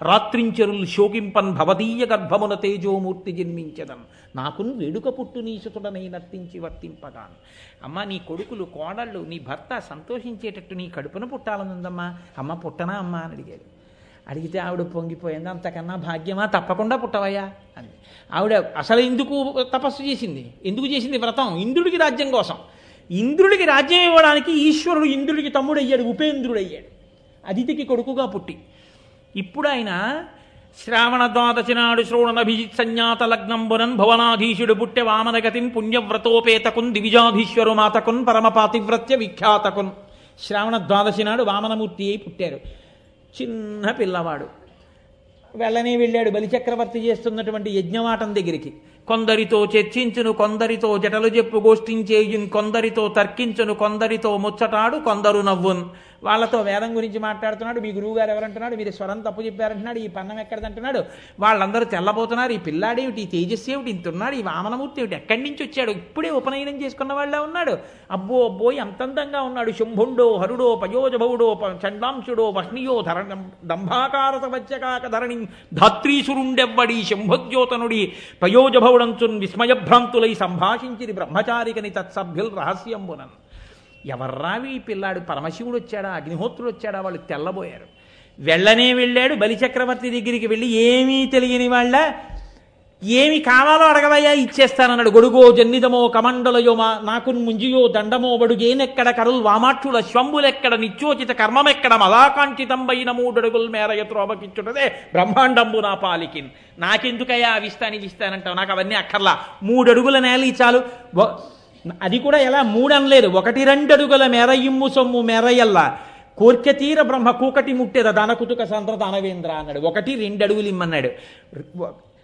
రాత్రించరులు శోకింపన్ భవదీయ గర్భమున తేజోమూర్తి జన్మించదన్ నాకున్ వేడుక పుట్టు నీసుతుడనై నర్తించి వర్తింపగా. అమ్మ నీ కొడుకులు కోడళ్ళు నీ భర్త సంతోషించేటట్టు నీ కడుపున పుట్టాలనుందమ్మా. అమ్మ పుట్టనా అమ్మా అని అడిగాడు. అడిగితే ఆవిడ పొంగిపోయింది. అంతకన్నా భాగ్యమా, తప్పకుండా పుట్టవయ్యా అని. ఆవిడ అసలు ఎందుకు తపస్సు చేసింది? ఎందుకు చేసింది వ్రతం? ఇంద్రుడికి రాజ్యం కోసం. ఇంద్రుడికి రాజ్యం ఇవ్వడానికి ఈశ్వరుడు ఇంద్రుడికి తమ్ముడు అయ్యాడు, ఉపేంద్రుడు అయ్యాడు, అదితికి కొడుకుగా పుట్టి. ఇప్పుడు ఆయన శ్రావణ ద్వాదశి నాడు శ్రోణనభిజిత్ సంజ్ఞాత లగ్నంబునన్ భువనాధీశుడు పుట్టె వామనగతిన్ పుణ్యవ్రతోపేతకున్ దివిజాధీశ్వరు మాతకున్ పరమపాతివ్రత్య విఖ్యాతకున్. శ్రావణ ద్వాదశి నాడు వామనమూర్తి అయి పుట్టారు. చిన్న పిల్లవాడు. వెళ్ళనే వెళ్ళాడు బలిచక్రవర్తి చేస్తున్నటువంటి యజ్ఞవాటం దగ్గరికి. కొందరితో చర్చించును, కొందరితో జటలు చెప్పు గోష్ఠించేయున్, కొందరితో తర్కించును, కొందరితో ముచ్చటాడు, కొందరు నవ్వున్. వాళ్ళతో వేదం గురించి మాట్లాడుతున్నాడు. మీ గురువు గారు ఎవరంటున్నాడు, మీరు స్వరం తప్పు చెప్పారంటున్నాడు, ఈ పన్నం ఎక్కడదంటున్నాడు. వాళ్ళందరూ తెల్లబోతున్నారు. ఈ పిల్లాడేమిటి, ఈ తేజస్సు ఏమిటి, ఇంతున్నాడు, ఈ వామనమూర్తి ఏమిటి, ఎక్కడి నుంచి వచ్చాడు, ఇప్పుడే ఉపనయనం చేసుకున్న వాళ్ళే ఉన్నాడు, అబ్బో అబ్బో ఎంత అందంగా ఉన్నాడు, శుంభుండో హరుడో పయోజభవుడో చండాంశుడో వహ్నియో దంభాకారత వచ్చకాక ధరణి ధాత్రీసురుండెవ్వడి శంభోద్యోతనుడి పయోజభవుడంచున్ విస్మయభ్రాంతులై సంభాషించిరి బ్రహ్మచారికని తత్సభ్యుల్ రహస్యంబునన్. ఎవర్రావి ఈ పిల్లాడు, పరమశివుడు వచ్చాడా, అగ్నిహోత్రుడు వచ్చాడా? వాళ్ళు తెల్లబోయారు. వెళ్ళనే వెళ్ళాడు బలిచక్రవర్తి దగ్గరికి. వెళ్ళి ఏమీ తెలియని వాళ్ళ ఏమి కావాలో అడగవయ్యా ఇచ్చేస్తానన్నాడు. గొడుగో జన్నిదమో కమండలయో నాకు ముంజియో దండమో బడుగేనెక్కడ కరుల్ వామాక్షుల శ్వంబులెక్కడ నిత్యోచిత కర్మమెక్కడ మలాకాంక్షితంబైన 3 అడుగుల మేర ఎత్రోబకిచ్చుటదే బ్రహ్మాండంబు నా పాలికిన్. నాకెందుకయ్యా అవిస్తాని ఇస్తానంటావు, నాకు అవన్నీ అక్కర్లా, 3 అడుగుల నేల చాలు. అది కూడా ఎలా 3 అనలేదు, 1-2 అడుగుల మేర ఇమ్ము సొమ్ము మేరయల్లా కోర్కె తీర బ్రహ్మ కూకటి ముట్టేద దానకుతుక సంత దానవేంద్ర అన్నాడు. 1-2 అడుగులు ఇమ్మన్నాడు.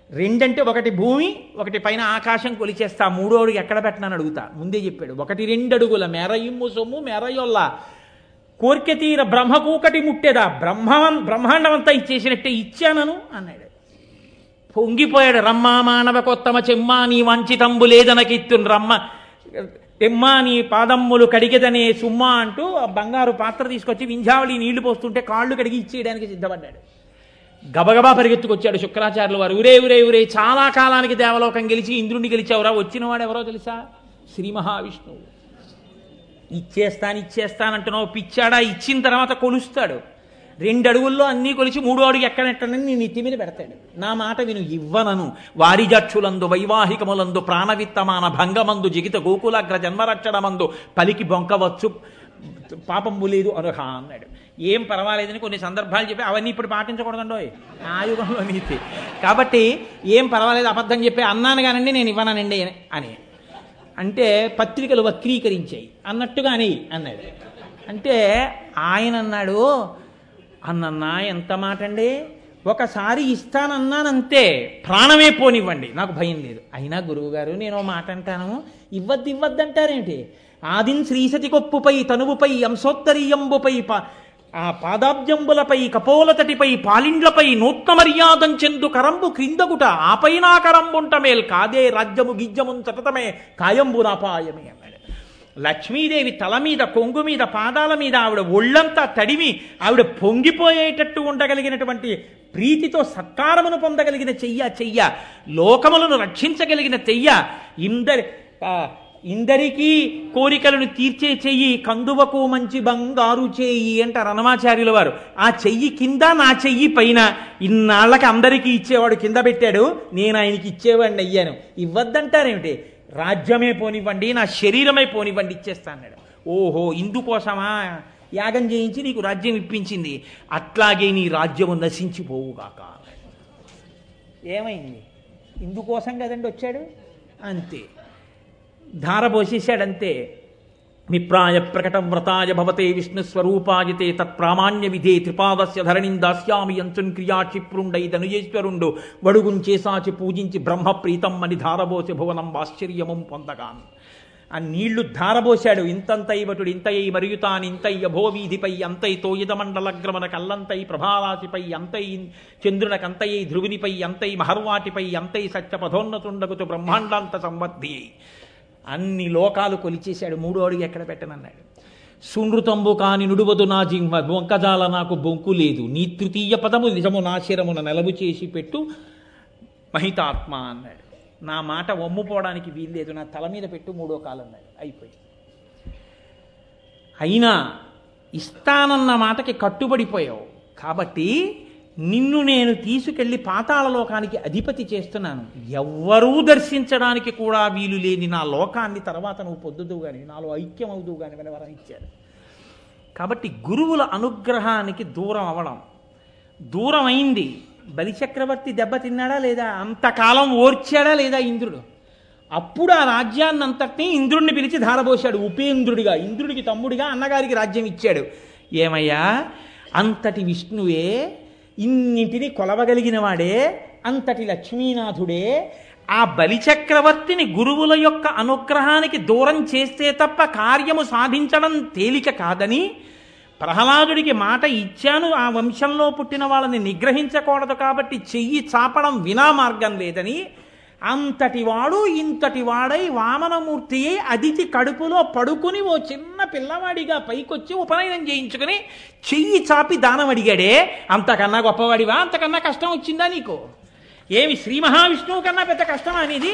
2 అంటే 1 భూమి, 1 పైన ఆకాశం కొలిచేస్తా, 3వ అడుగు ఎక్కడ పెట్టనని అడుగుతా. ముందే చెప్పాడు. 1-2 అడుగుల మేర ఇమ్ము సొమ్ము మేరయొల్లా కోర్కె తీర బ్రహ్మ కూకటి ముట్టేదా బ్రహ్మాండం అంతా ఇచ్చేసినట్టే ఇచ్చానను అన్నాడు. పొంగిపోయాడు. రమ్మా మానవ కొత్తమ చెమ్మా నీ వంచితంబు లేదనకిత్తున్ రమ్మ తెమ్మా నీ పాదమ్ములు కడిగెదనే సుమ్మా అంటూ ఆ బంగారు పాత్ర తీసుకొచ్చి వింజావళి నీళ్లు పోస్తుంటే కాళ్ళు కడిగి ఇచ్చేయడానికి సిద్ధపడ్డాడు. గబగబా పరిగెత్తుకొచ్చాడు శుక్రాచార్యుల వారు. ఊరే చాలా కాలానికి దేవలోకం గెలిచి ఇంద్రుడిని గెలిచావురా, వచ్చినవాడు ఎవరో తెలుసా? శ్రీ మహావిష్ణువు. ఇచ్చేస్తానంటున్నావు పిచ్చాడా? ఇచ్చిన తర్వాత కొలుస్తాడు. 2 అడుగుల్లో అన్నీ కొలిచి 3వ అడుగు ఎక్కడెట్టనని నీ నెత్తి మీద పెడతాడు. నా మాట విను, ఇవ్వనను వారిజక్షులందు వైవాహికములందు ప్రాణవిత్తమాన భంగమందు జిగిత గోకులాగ్ర జన్మరక్షణమందు పలికి బొంకవచ్చు పాపంబు లేదు అనుహ అన్నాడు. ఏం పర్వాలేదని కొన్ని సందర్భాలు చెప్పి అవన్నీ ఇప్పుడు పాటించకూడదండోయ్, ఆ యుగంలో నీతి. కాబట్టి ఏం పర్వాలేదు, అబద్ధం చెప్పి అన్నాను కానండి నేను ఇవ్వనండి అని అంటే పత్రికలు వక్రీకరించాయి అన్నట్టుగా అని అన్నాడు. అంటే ఆయన అన్నాడు, అన్నన్నా ఎంత మాట అండి, ఒకసారి ఇస్తానన్నానంతే, ప్రాణమే పోనివ్వండి, నాకు భయం లేదు. అయినా గురువుగారు నేను ఓ మాట అంటాను, ఇవ్వద్దంటారేంటి? ఆదిన్ శ్రీసతి కొప్పుపై తనువుపై అంశోత్తరీయంబుపై ఆ పాదాబ్జంబులపై కపోలతటిపై పాలిండ్లపై నూత్న మర్యాదం చెందు కరంబు క్రిందగుట ఆపైనా కరంబుంటమేల్ కాదే రాజ్యము గిజ్జమున్ సతతమే కాయంబు నాపాయమే అన్నాడు. లక్ష్మీదేవి తల మీద, కొంగు మీద, పాదాల మీద ఆవిడ ఒళ్ళంతా తడిమి ఆవిడ పొంగిపోయేటట్టు ఉండగలిగినటువంటి ప్రీతితో సత్కారమును పొందగలిగిన చెయ్య, లోకములను రక్షించగలిగిన ఇందరికీ కోరికలను తీర్చే చెయ్యి, కందువకు మంచి బంగారు చెయ్యి అంటారు అన్నమాచార్యుల వారు. ఆ చెయ్యి కింద, నా చెయ్యి పైన, ఇన్నాళ్ళకి అందరికీ ఇచ్చేవాడు కింద పెట్టాడు, నేను ఆయనకి ఇచ్చేవాడిని అయ్యాను. ఇవ్వద్దంటారేమిటి? రాజ్యమే పోనివ్వండి, నా శరీరమే పోనివ్వండి, ఇచ్చేస్తా అన్నాడు. ఓహో, ఇందుకోసమా యాగం చేయించి నీకు రాజ్యం ఇప్పించింది? అట్లాగే నీ రాజ్యము నశించిపోవుగాక. ఏమైంది? ఇందుకోసం కదండి వచ్చాడు, అంతే ధారపోసేశాడంతే. విప్రాయ ప్రకటం వ్రతాయ భవతే విష్ణుస్వరూపాయతే తత్ప్రామాణ్య విధే త్రిపాదస్య ధరణిం దాస్యామి యంచున్ క్రియాక్షిప్రుండై ధనుయేశ్వరుండు వడుగుంచేసాచి పూజించి బ్రహ్మప్రీతం అని ధారబోసి భువనం ఆశ్చర్యమం పొందగాను. ఆ నీళ్లు ధారబోశాడు. ఇంతంతైవటుడు ఇంతయ్య మరియుతాని ఇంతయ్య భోవీధిపై అంతై తోయిదమండలగ్రమన కల్లంతై ప్రభారాశిపై అంతై చంద్రునకంతయ్య ధ్రువునిపై అంతై మహర్వాటిపై అంతై సత్యపథోన్నతుండగుతు బ్రహ్మాండాంత సంవర్ధి. అన్ని లోకాలు కొలిచేశాడు. మూడో అడుగు ఎక్కడ పెట్టనన్నాడు. సునృతంబు కాని నుడువదు నా జింహ బొంకజాల నాకు బొంకు లేదు, నీ తృతీయ పదము నిజము నా శిరమున నెలవు చేసి పెట్టు మహితాత్మ అన్నాడు. నా మాట వమ్ముపోవడానికి వీల్లేదు, నా తల మీద పెట్టు మూడో కాలు అన్నాడు. అయిపోయి అయినా ఇస్తానన్న మాటకి కట్టుబడిపోయావు కాబట్టి నిన్ను నేను తీసుకెళ్లి పాతాళ లోకానికి అధిపతి చేస్తున్నాను. ఎవ్వరూ దర్శించడానికి కూడా వీలు లేని నా లోకాన్ని తర్వాత నువ్వు పొద్దుదు కానీ, నాలో ఐక్యం అవుదు కానీ అని వరం ఇచ్చాడు. కాబట్టి గురువుల అనుగ్రహానికి దూరం అవడం, దూరం అయింది. బలిచక్రవర్తి దెబ్బతిన్నాడా లేదా? అంతకాలం ఓర్చాడా లేదా ఇంద్రుడు? అప్పుడు ఆ రాజ్యాన్ని అంతటినీ ఇంద్రుడిని పిలిచి ధారపోశాడు. ఉపేంద్రుడిగా, ఇంద్రుడికి తమ్ముడిగా అన్నగారికి రాజ్యం ఇచ్చాడు. ఏమయ్యా, అంతటి విష్ణువే, ఇన్నింటినీ కొలవగలిగిన వాడే, అంతటి లక్ష్మీనాథుడే ఆ బలిచక్రవర్తిని గురువుల యొక్క అనుగ్రహానికి దూరం చేస్తే తప్ప కార్యము సాధించడం తేలిక కాదని, ప్రహ్లాదుడికి మాట ఇచ్చాను ఆ వంశంలో పుట్టిన వాళ్ళని నిగ్రహించకూడదు కాబట్టి చెయ్యి చాపడం వినా మార్గం లేదని, అంతటి వాడు ఇంతటి వాడై వామనమూర్తి అయి అదితి కడుపులో పడుకుని ఓ చిన్న పిల్లవాడిగా పైకొచ్చి ఉపనయనం చేయించుకుని చెయ్యి చాపి దానం అడిగాడే, అంతకన్నా గొప్పవాడివా? అంతకన్నా కష్టం వచ్చిందా నీకు? ఏమి శ్రీ మహావిష్ణువు కన్నా పెద్ద కష్టమా అనేది?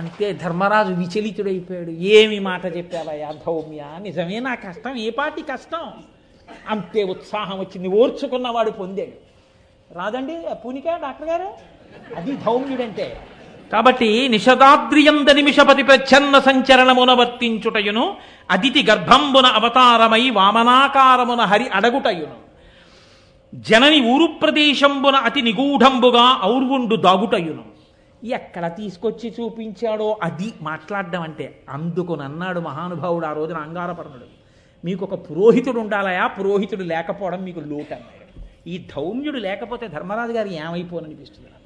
అంతే ధర్మరాజు విచలితుడైపోయాడు. ఏమి మాట చెప్పావయ్యా ధౌమ్య, నిజమే నా కష్టం, ఏ పాటి కష్టం? అంతే ఉత్సాహం వచ్చింది. ఓర్చుకున్నవాడు పొందాడు. రాదండి పూనిక డాక్టర్ గారు, అది ధౌమ్యుడంటే. కాబట్టి నిషదాద్రియంద నిమిషపతి ప్రచ్ఛన్న సంచరణమున వర్తించుటయును, అదితి గర్భంబున అవతారమై వామనాకారమున హరి అడగుటయును, జనని ఊరు ప్రదేశంబున అతి నిగూఢంబుగా ఔర్వుండు దాగుటయును. ఎక్కడ తీసుకొచ్చి చూపించాడో అది మాట్లాడడం అంటే. అందుకునన్నాడు మహానుభావుడు ఆ రోజున అంగారపర్ణుడు, మీకు ఒక పురోహితుడు ఉండాలయా, పురోహితుడు లేకపోవడం మీకు లోటు అన్నాడు. ఈ ధౌమ్యుడు లేకపోతే ధర్మరాజు గారు ఏమైపోననిపిస్తుంది నాకు.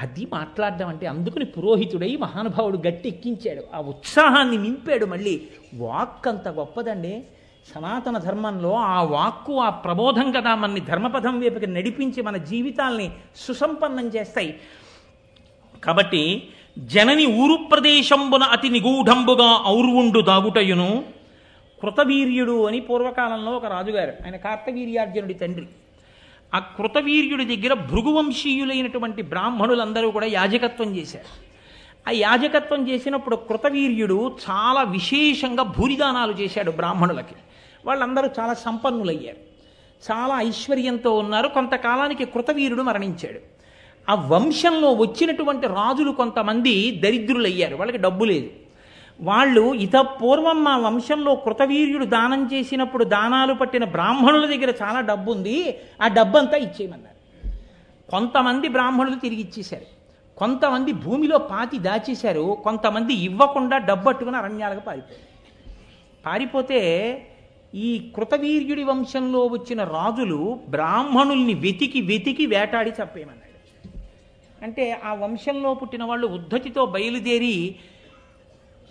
అది మాట్లాడడం అంటే. అందుకుని పురోహితుడై మహానుభావుడు గట్టెక్కించాడు, ఆ ఉత్సాహాన్ని నింపాడు. మళ్ళీ వాక్ అంత గొప్పదండి సనాతన ధర్మంలో. ఆ వాక్కు, ఆ ప్రబోధం కదా మనని ధర్మపథం వైపుకి నడిపించి మన జీవితాల్ని సుసంపన్నం చేస్తాయి. కాబట్టి జనని ఊరు ప్రదేశంబున అతి నిగూఢంబుగా ఔర్వుండు దాగుటయును. కృతవీర్యుడు అని పూర్వకాలంలో ఒక రాజుగారు, ఆయన కార్తవీర్యార్జునుడి తండ్రి. ఆ కృతవీర్యుడి దగ్గర భృగువంశీయులైనటువంటి బ్రాహ్మణులందరూ కూడా యాజకత్వం చేశారు. ఆ యాజకత్వం చేసినప్పుడు కృతవీర్యుడు చాలా విశేషంగా భూరిదానాలు చేశాడు బ్రాహ్మణులకి. వాళ్ళందరూ చాలా సంపన్నులయ్యారు, చాలా ఐశ్వర్యంతో ఉన్నారు. కొంతకాలానికి కృతవీర్యుడు మరణించాడు. ఆ వంశంలో వచ్చినటువంటి రాజులు కొంతమంది దరిద్రులయ్యారు, వాళ్ళకి డబ్బు లేదు. వాళ్ళు పూర్వం మా వంశంలో కృతవీర్యుడు దానం చేసినప్పుడు దానాలు పట్టిన బ్రాహ్మణుల దగ్గర చాలా డబ్బు ఉంది, ఆ డబ్బంతా ఇచ్చేయమన్నారు. కొంతమంది బ్రాహ్మణులు తిరిగి ఇచ్చేశారు, కొంతమంది భూమిలో పాతి దాచేశారు, కొంతమంది ఇవ్వకుండా డబ్బట్టుకుని అరణ్యాలకు పారిపోతే ఈ కృతవీర్యుడి వంశంలో వచ్చిన రాజులు బ్రాహ్మణుల్ని వెతికి వెతికి వేటాడి చంపేయమన్నాడు. అంటే ఆ వంశంలో పుట్టిన వాళ్ళు ఉద్ధతితో బయలుదేరి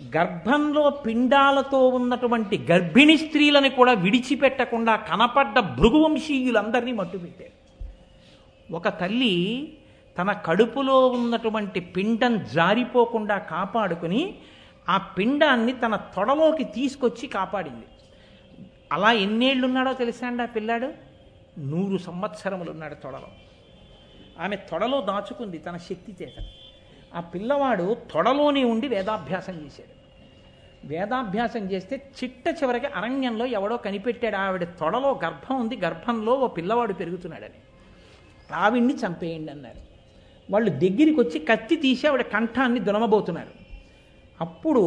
గర్భంలో పిండాలతో ఉన్నటువంటి గర్భిణీ స్త్రీలను కూడా విడిచిపెట్టకుండా కనపడ్డ భృగువంశీయులందరినీ మట్టుపెట్టారు. ఒక తల్లి తన కడుపులో ఉన్నటువంటి పిండం జారిపోకుండా కాపాడుకుని ఆ పిండాన్ని తన తొడలోకి తీసుకొచ్చి కాపాడింది. అలా ఎన్నేళ్ళున్నాడో తెలుసా అండి ఆ పిల్లాడు? 100 సంవత్సరములు ఉన్నాడు తొడలో. ఆమె తొడలో దాచుకుంది తన శక్తి చేత. ఆ పిల్లవాడు తొడలోనే ఉండి వేదాభ్యాసం చేశాడు. వేదాభ్యాసం చేస్తే చివరికి అరణ్యంలో ఎవడో కనిపెట్టాడు ఆవిడ తొడలో గర్భం ఉంది, గర్భంలో ఓ పిల్లవాడు పెరుగుతున్నాడని. ఆవిడ్ని చంపేయండి అన్నారు. వాళ్ళు దగ్గరికి వచ్చి కత్తి తీసి ఆవిడ కంఠాన్ని దునమబోతున్నారు. అప్పుడు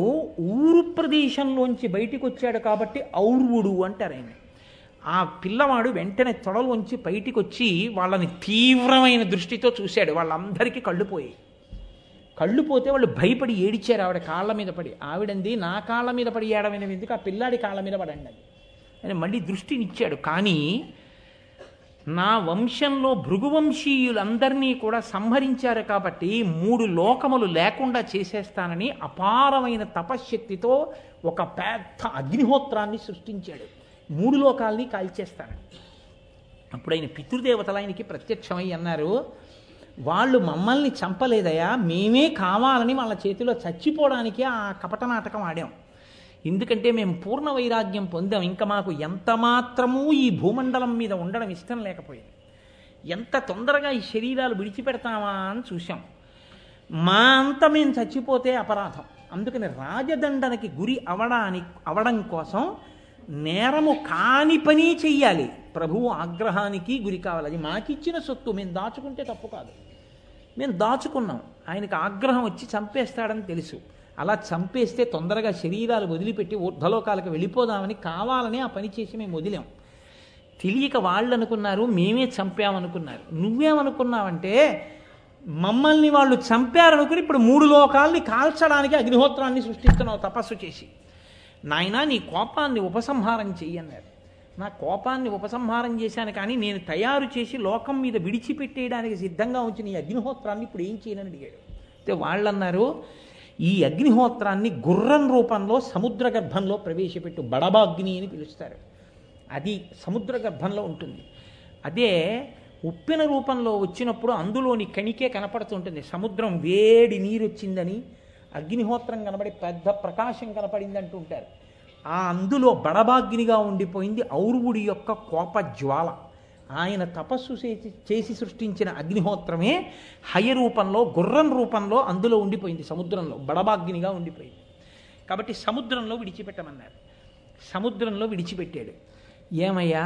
ఊరు ప్రదేశంలోంచి బయటికి వచ్చాడు కాబట్టి ఔర్వుడు అంటారు ఆయన. ఆ పిల్లవాడు వెంటనే తొడలోంచి బయటికి వచ్చి వాళ్ళని తీవ్రమైన దృష్టితో చూశాడు. వాళ్ళందరికీ కళ్ళు పోయాయి. కళ్ళు పోతే వాళ్ళు భయపడి ఏడిచారు ఆవిడ కాళ్ళ మీద పడి. ఆవిడంది, నా కాళ్ళ మీద పడి ఏడమైనవి ఎందుకు, ఆ పిల్లాడి కాళ్ళ మీద పడండి అని మళ్ళీ దృష్టినిచ్చాడు. కానీ నా వంశంలో భృగువంశీయులందరినీ కూడా సంహరించారు కాబట్టి 3 లోకములు లేకుండా చేసేస్తానని అపారమైన తపశ్శక్తితో ఒక పెద్ద అగ్నిహోత్రాన్ని సృష్టించాడు. 3 లోకాల్ని కాల్చేస్తానని. అప్పుడు ఆయన పితృదేవతలు ఆయనకి ప్రత్యక్షమై అన్నారు, వాళ్ళు మమ్మల్ని చంపలేదయా, మేమే కావాలని వాళ్ళ చేతిలో చచ్చిపోవడానికి ఆ కపట నాటకం ఆడాం. ఎందుకంటే మేము పూర్ణ వైరాగ్యం పొందాం. ఇంకా మాకు ఎంత మాత్రమూ ఈ భూమండలం మీద ఉండడం ఇష్టం లేకపోయింది. ఎంత తొందరగా ఈ శరీరాలు విడిచిపెడతామా అని చూసాం. మా అంత మేము చచ్చిపోతే అపరాధం. అందుకని రాజదండనకి గురి అవడం కోసం నేరము కాని పని చెయ్యాలి. ప్రభువు ఆగ్రహానికి గురి కావాలి. అది మాకిచ్చిన సొత్తు, మేము దాచుకుంటే తప్పు కాదు. మేము దాచుకున్నాం. ఆయనకు ఆగ్రహం వచ్చి చంపేస్తాడని తెలుసు. అలా చంపేస్తే తొందరగా శరీరాలు వదిలిపెట్టి ఊర్ధ్వలోకాలకు వెళ్ళిపోదామని కావాలని ఆ పని చేసి మేము వదిలాం. తెలియక వాళ్ళు అనుకున్నారు మేమే చంపామనుకున్నారు. నువ్వేమనుకున్నావంటే మమ్మల్ని వాళ్ళు చంపారనుకుని ఇప్పుడు 3 లోకాల్ని కాల్చడానికి అగ్నిహోత్రాన్ని సృష్టిస్తున్నావు తపస్సు చేసి. నాయనా, నీ కోపాన్ని ఉపసంహారం చెయ్యన్నారు. నా కోపాన్ని ఉపసంహారం చేశాను, కానీ నేను తయారు చేసి లోకం మీద విడిచిపెట్టేయడానికి సిద్ధంగా ఉంచిన ఈ అగ్నిహోత్రాన్ని ఇప్పుడు ఏం చేయనని అడిగాడు. అయితే వాళ్ళన్నారు, ఈ అగ్నిహోత్రాన్ని గుర్రం రూపంలో సముద్ర గర్భంలో ప్రవేశపెట్టు, బడబాగ్ని అని పిలుస్తారు. అది సముద్ర గర్భంలో ఉంటుంది. అదే ఉప్పెన రూపంలో వచ్చినప్పుడు అందులోని కణికే కనపడుతుంటుంది. సముద్రం వేడి నీరు వచ్చిందని, అగ్నిహోత్రం కనబడి పెద్ద ప్రకాశం కనపడింది అంటుంటారు. ఆ అందులో బడబాగ్నిగా ఉండిపోయింది ఔర్వుడి యొక్క కోప జ్వాల. ఆయన తపస్సు చేసి సృష్టించిన అగ్నిహోత్రమే హయ రూపంలో, గుర్రం రూపంలో అందులో ఉండిపోయింది. సముద్రంలో బడబాగ్నిగా ఉండిపోయింది. కాబట్టి సముద్రంలో విడిచిపెట్టమన్నారు. సముద్రంలో విడిచిపెట్టాడు. ఏమయ్యా,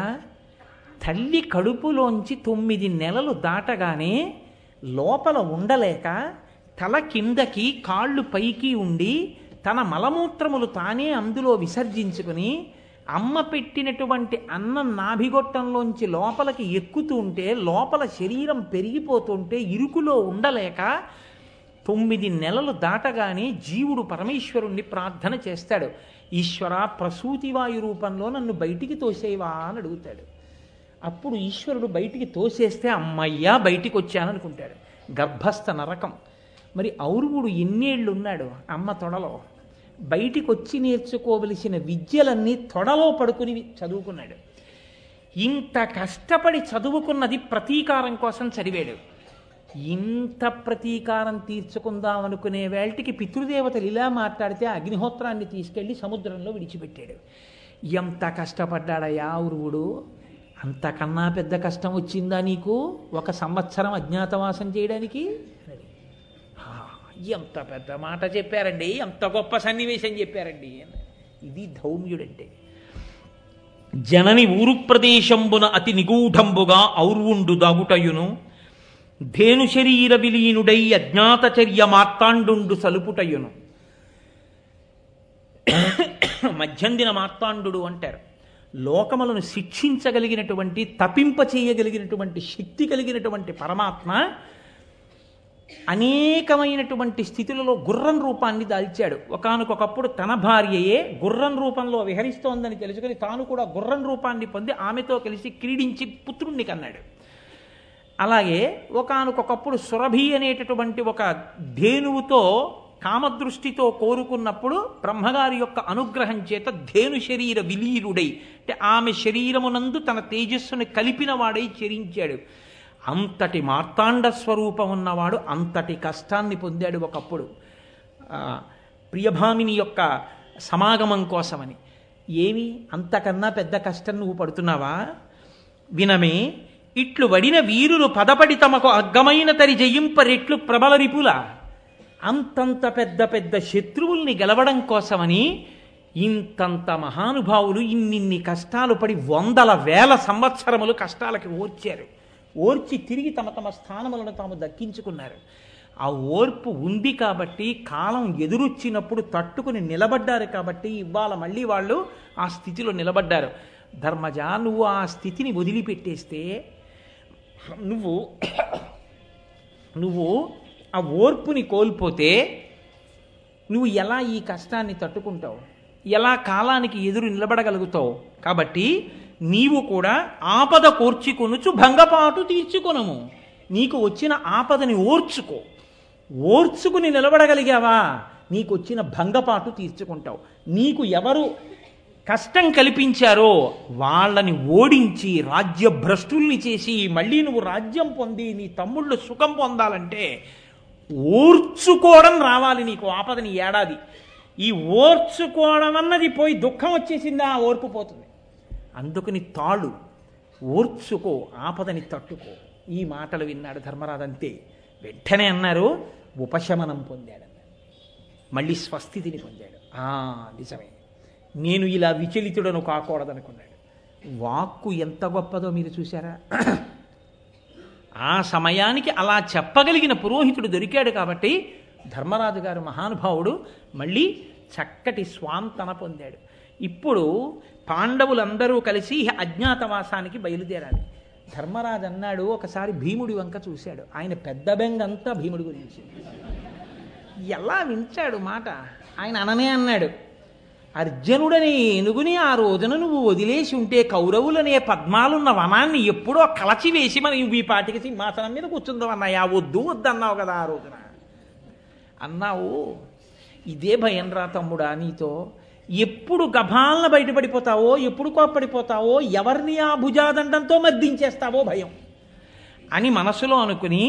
తల్లి కడుపులోంచి 9 నెలలు దాటగానే లోపల ఉండలేక తల కిందకి కాళ్ళు పైకి ఉండి తన మలమూత్రములు తానే అందులో విసర్జించుకుని అమ్మ పెట్టినటువంటి అన్నం నాభిగొట్టంలోంచి లోపలికి ఎక్కుతూ ఉంటే లోపల శరీరం పెరిగిపోతుంటే ఇరుకులో ఉండలేక 9 నెలలు దాటగానే జీవుడు పరమేశ్వరుణ్ణి ప్రార్థన చేస్తాడు. ఈశ్వర, ప్రసూతివాయు రూపంలో నన్ను బయటికి తోసేవా అని అడుగుతాడు. అప్పుడు ఈశ్వరుడు బయటికి తోసేస్తే అమ్మయ్యా బయటికి వచ్చాననుకుంటాడు. గర్భస్థ నరకం. మరి ఔర్వుడు ఎన్నేళ్ళు ఉన్నాడు అమ్మ తొడలో? బయటికి వచ్చి నేర్చుకోవలసిన విద్యలన్నీ తొడలో పడుకుని చదువుకున్నాడు. ఇంత కష్టపడి చదువుకున్నది ప్రతీకారం కోసం చదివాడు. ఇంత ప్రతీకారం తీర్చుకుందామనుకునే వేళటికి పితృదేవతలు ఇలా మాట్లాడితే అగ్నిహోత్రాన్ని తీసుకెళ్లి సముద్రంలో విడిచిపెట్టాడు. ఎంత కష్టపడ్డాడయ్యా ఔర్వుడు! అంతకన్నా పెద్ద కష్టం వచ్చిందా నీకు 1 సంవత్సరం అజ్ఞాతవాసం చేయడానికి? ఎంత పెద్ద మాట చెప్పారండి, ఎంత గొప్ప సన్నివేశం చెప్పారండి. ఇది ధౌమ్యుడంటే. జనని ఊరు ప్రదేశంబున అతి నిగూఢంబుగా ఔర్వుండు దాగుటయును, ధేను శరీర విలీనుడై అజ్ఞాతచర్య మార్తాండు సలుపుటయును. మధ్యందిన మార్తాండు అంటారు. లోకములను శిక్షించగలిగినటువంటి, తపింప చేయగలిగినటువంటి శక్తి కలిగినటువంటి పరమాత్మ అనేకమైనటువంటి స్థితులలో గుర్రం రూపాన్ని దాల్చాడు. ఒకానొకప్పుడు తన భార్యయే గుర్రం రూపంలో విహరిస్తోందని తెలుసుకుని తాను కూడా గుర్రం రూపాన్ని పొంది ఆమెతో కలిసి క్రీడించి పుత్రుణ్ణి కన్నాడు. అలాగే ఒకానొకప్పుడు సురభి అనేటటువంటి ఒక ధేనువుతో కామదృష్టితో కోరుకున్నప్పుడు బ్రహ్మగారి యొక్క అనుగ్రహం చేత ధేను శరీర విలీనుడై, అంటే ఆమె శరీరమునందు తన తేజస్సుని కలిపిన వాడై చరించాడు. అంతటి మార్తాండ స్వరూపం ఉన్నవాడు అంతటి కష్టాన్ని పొందాడు ఒకప్పుడు ప్రియభామిని యొక్క సమాగమం కోసమని. ఏమి అంతకన్నా పెద్ద కష్టం నువ్వు పడుతున్నావా? వినమే, ఇట్లు వడిన వీరులు పదపడి తమకు అగ్గమైన తరి జయింపరెట్లు ప్రబల రిపుల. అంతంత పెద్ద పెద్ద శత్రువుల్ని గెలవడం కోసమని ఇంతంత మహానుభావులు ఇన్నిన్ని కష్టాలు పడి 100,000 సంవత్సరములు కష్టాలకి ఓర్చారు. ఓర్చి తిరిగి తమ తమ స్థానములను తాము దక్కించుకున్నారు. ఆ ఓర్పు ఉంది కాబట్టి, కాలం ఎదురొచ్చినప్పుడు తట్టుకుని నిలబడ్డారు కాబట్టి ఇవాళ మళ్ళీ వాళ్ళు ఆ స్థితిలో నిలబడ్డారు. ధర్మజ, నువ్వు ఆ స్థితిని వదిలిపెట్టేస్తే, నువ్వు ఆ ఓర్పుని కోల్పోతే నువ్వు ఎలా ఈ కష్టాన్ని తట్టుకుంటావు? ఎలా కాలానికి ఎదురు నిలబడగలుగుతావు? కాబట్టి నీవు కూడా ఆపద కోర్చుకొనుచు భంగపాటు తీర్చుకొనము. నీకు వచ్చిన ఆపదని ఓర్చుకుని నిలబడగలిగావా, నీకు వచ్చిన భంగపాటు తీర్చుకుంటావు. నీకు ఎవరు కష్టం కల్పించారో వాళ్ళని ఓడించి రాజ్యభ్రష్టుల్ని చేసి మళ్ళీ నువ్వు రాజ్యం పొంది నీ తమ్ముళ్ళు సుఖం పొందాలంటే ఓర్చుకోవడం రావాలి నీకు. ఆపదని ఏడాది ఈ ఓర్చుకోవడం అన్నది పోయి దుఃఖం వచ్చేసిందా, ఆ ఓర్పు పోతుంది. అందుకని తాళు, ఓర్చుకో, ఆపదని తట్టుకో. ఈ మాటలు విన్నాడు ధర్మరాజు. అంతే, వెంటనే అన్నారు ఉపశమనం పొందాడు, మళ్ళీ స్వస్థితిని పొందాడు. నిజమే, నేను ఇలా విచలితుడను కాకూడదనుకున్నాడు. వాక్కు ఎంత గొప్పదో మీరు చూశారా? ఆ సమయానికి అలా చెప్పగలిగిన పురోహితుడు దొరికాడు కాబట్టి ధర్మరాజు గారు మహానుభావుడు మళ్ళీ చక్కటి స్వాంతన పొందాడు. ఇప్పుడు పాండవులందరూ కలిసి అజ్ఞాతవాసానికి బయలుదేరాలి. ధర్మరాజు అన్నాడు, ఒకసారి భీముడి వంక చూశాడు. ఆయన పెద్ద బెంగంతా భీముడి గురించి. ఎలా వింటాడు మాట? ఆయన అననే అన్నాడు, అర్జునుడనే ఏనుగుని ఆ రోజున నువ్వు వదిలేసి ఉంటే కౌరవులనే పద్మాలున్న వనాన్ని ఎప్పుడో కలచివేసి మనం ఈ పాటికి సింహాసనం మీద కూర్చుందాం అన్నాయా? వద్దు అన్నావు కదా ఆ రోజున. అన్నావు, ఇదే భయం రా తమ్ముడా నీతో. ఎప్పుడు గభాలన బయటపడిపోతావో, ఎప్పుడు కోప్పడిపోతావో, ఎవరిని ఆ భుజాదండంతో మద్దించేస్తావో భయం అని మనసులో అనుకుని,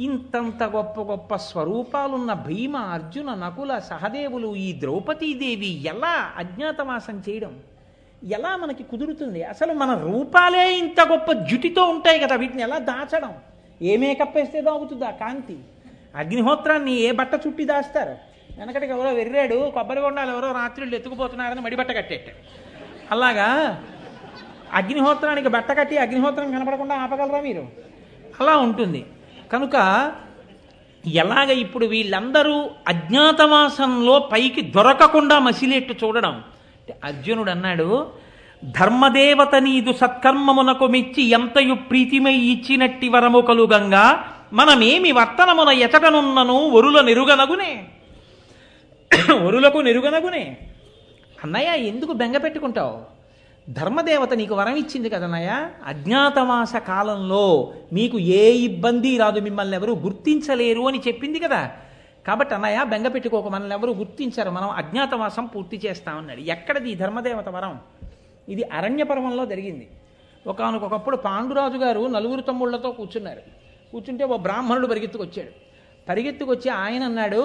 ఇంతంత గొప్ప గొప్ప స్వరూపాలున్న భీమ, అర్జున, నకుల, సహదేవులు, ఈ ద్రౌపదీదేవి ఎలా అజ్ఞాతవాసం చేయడం ఎలా మనకి కుదురుతుంది? అసలు మన రూపాలే ఇంత గొప్ప జుటితో ఉంటాయి కదా, వీటిని ఎలా దాచడం? ఏ మేకప్ వేస్తే దాగుతుందా కాంతి? అగ్నిహోత్రాన్ని ఏ బట్ట చుట్టి దాస్తారు? వెనకటికి ఎవరో వెర్రాడు, కొబ్బరి బొండాలు ఎవరో రాత్రులు ఎత్తుకుపోతున్నారని మడిబట్ట కట్టేట్టాడు. అలాగా అగ్నిహోత్రానికి బట్ట కట్టి అగ్నిహోత్రం కనపడకుండా ఆపగలరా మీరు? అలా ఉంటుంది. కనుక ఎలాగ ఇప్పుడు వీళ్ళందరూ అజ్ఞాతవాసంలో పైకి దొరకకుండా మసిలేట్టు చూడడం. అర్జునుడు అన్నాడు, ధర్మదేవత నీదు సత్కర్మమునకు మెచ్చి ఎంతయు ప్రీతిమై ఇచ్చినట్టి వరము కలుగంగా మనమేమి వర్తనమున ఎచటనున్నను వరుల నెరుగనగునే వరులకు నెరుగనగునే. అన్నయ్య, ఎందుకు బెంగ పెట్టుకుంటావు? ధర్మదేవత నీకు వరం ఇచ్చింది కదన్నయ్య. అజ్ఞాతవాస కాలంలో మీకు ఏ ఇబ్బంది రాదు, మిమ్మల్ని ఎవరు గుర్తించలేరు అని చెప్పింది కదా. కాబట్టి అన్నయ్య బెంగ పెట్టుకోక, మనల్ని ఎవరు గుర్తించారు, మనం అజ్ఞాతవాసం పూర్తి చేస్తామన్నాడు. ఎక్కడిది ఈ ధర్మదేవత వరం? ఇది అరణ్య పర్వంలో జరిగింది. ఒకానొకప్పుడు పాండురాజు గారు 4 తమ్ముళ్లతో కూర్చుంటే ఓ బ్రాహ్మణుడు పరిగెత్తుకొచ్చి ఆయన అన్నాడు,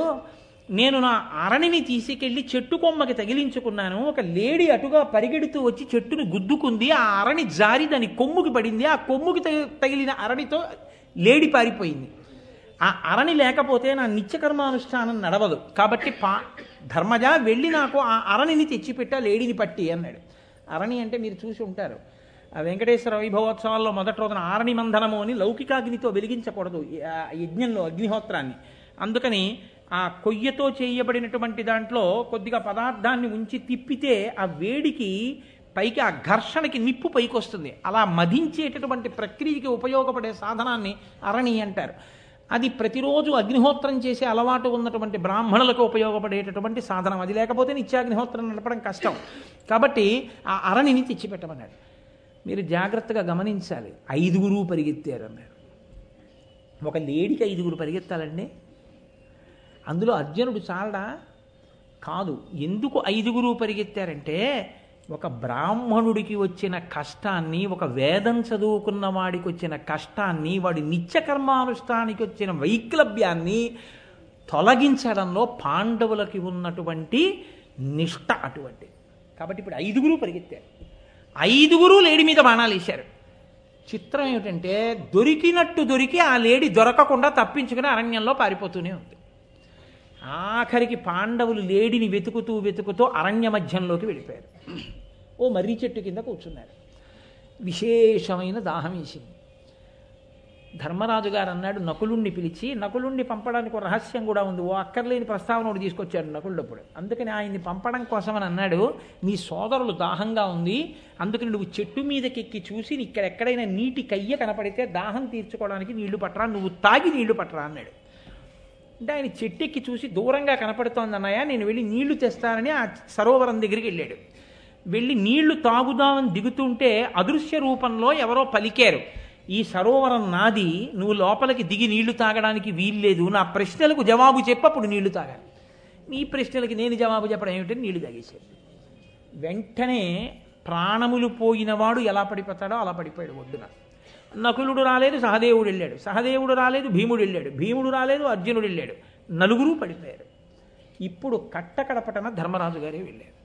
నేను నా అరణిని తీసుకెళ్లి చెట్టు కొమ్మకి తగిలించుకున్నాను. ఒక లేడీ అటుగా పరిగెడుతూ వచ్చి చెట్టుని గుద్దుకుంది. ఆ అరణి జారి దాని కొమ్ముకి పడింది. ఆ కొమ్ముకి తగిలిన అరణితో లేడీ పారిపోయింది. ఆ అరణి లేకపోతే నా నిత్యకర్మానుష్ఠానం నడవదు. కాబట్టి ధర్మజ వెళ్ళి నాకు ఆ అరణిని తెచ్చిపెట్టా, లేడీని పట్టి అన్నాడు. అరణి అంటే మీరు చూసి ఉంటారు, ఆ వెంకటేశ్వర వైభవోత్సవాల్లో మొదటి రోజున ఆరణి మంధనము అని లౌకికాగ్నితో వెలిగించకూడదు యజ్ఞంలో అగ్నిహోత్రాన్ని. అందుకని ఆ కొయ్యతో చేయబడినటువంటి దాంట్లో కొద్దిగా పదార్థాన్ని ఉంచి తిప్పితే ఆ వేడికి పైకి ఆ ఘర్షణకి నిప్పు పైకి వస్తుంది. అలా మధించేటటువంటి ప్రక్రియకి ఉపయోగపడే సాధనాన్ని అరణి అంటారు. అది ప్రతిరోజు అగ్నిహోత్రం చేసే అలవాటు ఉన్నటువంటి బ్రాహ్మణులకు ఉపయోగపడేటటువంటి సాధనం. అది లేకపోతే నిత్యాగ్నిహోత్రం నడపడం కష్టం. కాబట్టి ఆ అరణిని తెచ్చిపెట్టమన్నాడు. మీరు జాగ్రత్తగా గమనించాలి. 5 పరిగెత్తారు అన్నాడు. ఒక లేడీకి 5 పరిగెత్తాలండి. అందులో అర్జునుడు చాలడా? కాదు. ఎందుకు 5 పరిగెత్తారంటే ఒక బ్రాహ్మణుడికి వచ్చిన కష్టాన్ని, ఒక వేదం చదువుకున్న వాడికి వచ్చిన కష్టాన్ని, వాడి నిత్యకర్మానుష్ఠానికి వచ్చిన వైక్లభ్యాన్ని తొలగించడంలో పాండవులకి ఉన్నటువంటి నిష్ఠ అటువంటి. కాబట్టి ఇప్పుడు 5 పరిగెత్తారు. 5 లేడీ మీద బాణాలు వేశారు. చిత్రం ఏమిటంటే దొరికినట్టు దొరికి ఆ లేడీ దొరకకుండా తప్పించుకుని అరణ్యంలో పారిపోతూనే ఉంది. ఆఖరికి పాండవులు లేడిని వెతుకుతూ అరణ్య మధ్యంలోకి వెళ్ళిపోయారు. ఓ మర్రి చెట్టు కింద కూర్చున్నారు. విశేషమైన దాహం వేసింది. ధర్మరాజు గారు అన్నాడు నకులుణ్ణి పిలిచి, నకులుణ్ణి పంపడానికి ఒక రహస్యం కూడా ఉంది. ఓ అక్కర్లేని ప్రస్తావన ఒకటి తీసుకొచ్చాడు నకులుడప్పుడు. అందుకని ఆయన్ని పంపడం కోసమని అన్నాడు, నీ సోదరులు దాహంగా ఉంది, అందుకని నువ్వు చెట్టు మీదకెక్కి చూసి ఇక్కడెక్కడైనా నీటి కయ్య కనపడితే దాహం తీర్చుకోవడానికి నీళ్లు పట్టరా, నువ్వు తాగి నీళ్లు పట్టరా అన్నాడు. అంటే ఆయన చెట్టెక్కి చూసి దూరంగా కనపడుతోంది అన్నయ్య, నేను వెళ్ళి నీళ్లు తెస్తానని ఆ సరోవరం దగ్గరికి వెళ్ళాడు. వెళ్ళి నీళ్లు తాగుదామని దిగుతుంటే అదృశ్య రూపంలో ఎవరో పలికారు, ఈ సరోవరం నాది, నువ్వు లోపలికి దిగి నీళ్లు తాగడానికి వీల్లేదు, నా ప్రశ్నలకు జవాబు చెప్పప్పుడు నీళ్లు తాగాలి. నీ ప్రశ్నలకి నేను జవాబు చెప్పడం ఏమిటని నీళ్లు తాగేశాడు. వెంటనే ప్రాణములు పోయినవాడు ఎలా పడిపోతాడో అలా పడిపోయాడు ఒడ్డున. నకులుడు రాలేదు, సహదేవుడు వెళ్ళాడు. సహదేవుడు రాలేదు, భీముడు వెళ్ళాడు. భీముడు రాలేదు, అర్జునుడు వెళ్ళాడు. 4 పడిపోయారు. ఇప్పుడు కట్టకడపటన ధర్మరాజు గారే వెళ్ళారు.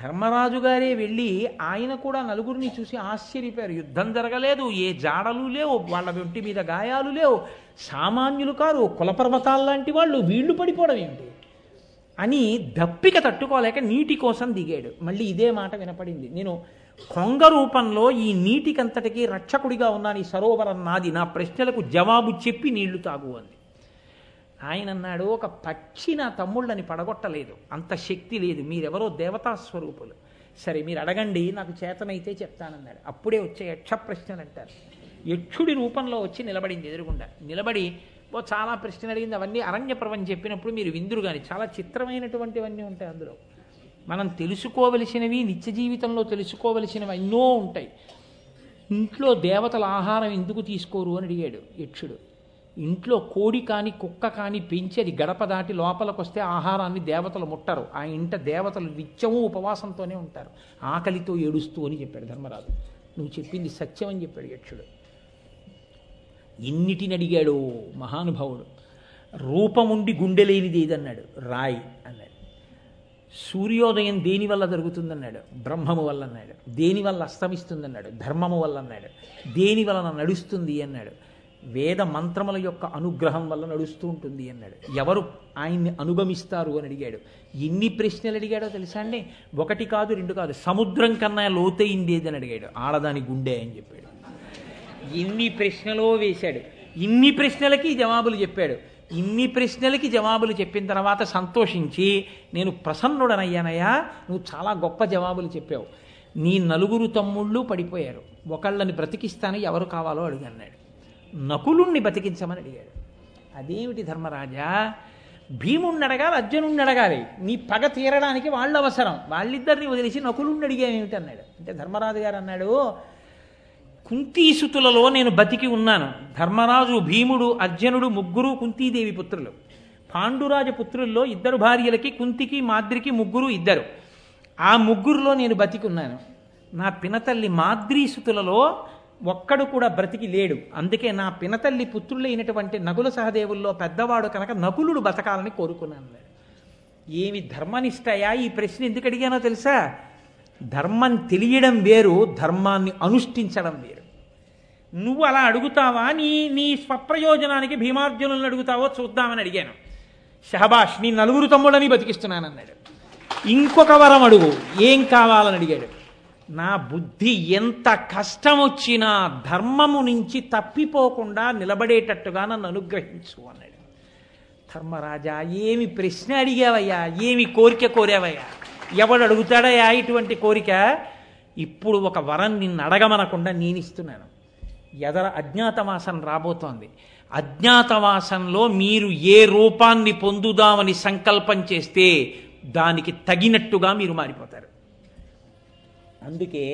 ధర్మరాజు గారే వెళ్ళి ఆయన కూడా 4 చూసి ఆశ్చర్యపోయారు. యుద్ధం జరగలేదు, ఏ జాడలు లేవు, వాళ్ళ ఒంటి మీద గాయాలు లేవు, సామాన్యులు కారు, కులపర్వతాల లాంటి వాళ్ళు, వీళ్ళు పడిపోవడం ఏమిటి అని దప్పిక తట్టుకోలేక నీటి కోసం దిగాడు. మళ్ళీ ఇదే మాట వినపడింది, నేను కొంగ రూపంలో ఈ నీటికంతటికీ రక్షకుడిగా ఉన్నాను, ఈ సరోవరం నాది, నా ప్రశ్నలకు జవాబు చెప్పి నీళ్లు తాగు అంది. ఆయన అన్నాడు, ఒక పక్షి నా తమ్ముళ్ళని పడగొట్టలేదు, అంత శక్తి లేదు, మీరెవరో దేవతా స్వరూపులు, సరే మీరు అడగండి, నాకు చేతనైతే చెప్తానన్నాడు. అప్పుడే వచ్చే యక్ష ప్రశ్నలు అంటారు. యక్షుడి రూపంలో వచ్చి నిలబడింది ఎదురుగుండా. నిలబడి చాలా ప్రశ్నలు అడిగింది. అవన్నీ అరణ్యపర్వం చెప్పినప్పుడు మీరు విందురు కానీ చాలా చిత్రమైనటువంటివన్నీ ఉంటాయి అందులో. మనం తెలుసుకోవలసినవి, నిత్య జీవితంలో తెలుసుకోవలసినవి ఎన్నో ఉంటాయి. ఇంట్లో దేవతల ఆహారం ఎందుకు తీసుకోరు అని అడిగాడు యక్షుడు. ఇంట్లో కోడి కానీ కుక్క కానీ పెంచి అది గడప దాటి లోపలికి వస్తే ఆహారాన్ని దేవతలు ముట్టరు. ఆ ఇంట దేవతలు నిత్యము ఉపవాసంతోనే ఉంటారు, ఆకలితో ఏడుస్తూ అని చెప్పాడు ధర్మరాజు. నువ్వు చెప్పింది సత్యం అని చెప్పాడు యక్షుడు. ఎన్నిటిని అడిగాడు మహానుభావుడు. రూపముండి గుండె లేనిది ఏదన్నాడు, రాయి అన్నాడు. సూర్యోదయం దేనివల్ల జరుగుతుందన్నాడు, బ్రహ్మము వల్ల అన్నాడు. దేనివల్ల అస్తమిస్తుందన్నాడు, ధర్మము వల్ల అన్నాడు. దేని వలన నడుస్తుంది అన్నాడు, వేద మంత్రముల యొక్క అనుగ్రహం వల్ల నడుస్తూ ఉంటుంది అన్నాడు. ఎవరు ఆయన్ని అనుగమిస్తారు అని అడిగాడు. ఎన్ని ప్రశ్నలు అడిగాడో తెలుసా అండి? 1 కాదు 2 కాదు, సముద్రం కన్నా లోతైంది ఏదని అడిగాడు. ఆడదాని గుండె అని చెప్పాడు. ఎన్ని ప్రశ్నలో వేశాడు. ఇన్ని ప్రశ్నలకి జవాబులు చెప్పాడు. ఇన్ని ప్రశ్నలకి జవాబులు చెప్పిన తర్వాత సంతోషించి, నేను ప్రసన్నుడనయ్యానయ్యా, నువ్వు చాలా గొప్ప జవాబులు చెప్పావు, నీ 4 తమ్ముళ్ళు పడిపోయారు, ఒకళ్ళని బ్రతికిస్తాను, ఎవరు కావాలో అడిగన్నాడు. నకులుణ్ణి బతికించమని అడిగాడు. అదేమిటి ధర్మరాజా, భీముణ్ణి అడగాలి, అర్జునుణ్ణి అడగాలి, నీ పగ తీరడానికి వాళ్ళు అవసరం, వాళ్ళిద్దరిని వదిలేసి నకులుణ్ణి అడిగామేమిటి అన్నాడు. అంటే ధర్మరాజు గారు అన్నాడు, కుంతీసుతులలో నేను బతికి ఉన్నాను. ధర్మరాజు, భీముడు, అర్జునుడు 3 కుంతీదేవి పుత్రులు. పాండురాజు పుత్రుల్లో 2 భార్యలకి, కుంతికి మాద్రికి 3 ఆ 3లో నేను బతికి ఉన్నాను. నా పినతల్లి మాద్రీసుతులలో ఒక్కడు కూడా బ్రతికి లేడు. అందుకే నా పినతల్లి పుత్రులైనటువంటి నకుల సహదేవుల్లో పెద్దవాడు కనుక నకులుడు బతకాలని కోరుకున్నాను. ఏమి ధర్మనిష్టయా? ఈ ప్రశ్న ఎందుకు అడిగానో తెలుసా? ధర్మం తెలియడం వేరు, ధర్మాన్ని అనుష్ఠించడం వేరు. నువ్వు అలా అడుగుతావా, నీ స్వప్రయోజనానికి భీమార్జునులను అడుగుతావో చూద్దామని అడిగాను. షహబాష్, నీ 4 తమ్ముళ్ళని బతికిస్తున్నానన్నాడు. ఇంకొక వరం అడుగు, ఏం కావాలని అడిగాడు. నా బుద్ధి ఎంత కష్టం వచ్చినా ధర్మము నుంచి తప్పిపోకుండా నిలబడేటట్టుగా నన్ను అనుగ్రహించు అన్నాడు. ధర్మరాజా, ఏమి ప్రశ్న అడిగావయ్యా, ఏమి కోరిక కోరావయ్యా, ఎవడు అడుగుతాడయ్యా ఇటువంటి కోరిక? ఇప్పుడు ఒక వరం నిన్ను అడగమనకుండా నేను ఇస్తున్నాను. ఎదర అజ్ఞాతవాసం రాబోతోంది. అజ్ఞాతవాసంలో మీరు ఏ రూపాన్ని పొందుదామని సంకల్పం చేస్తే దానికి తగినట్టుగా మీరు మారిపోతారు. అందుకే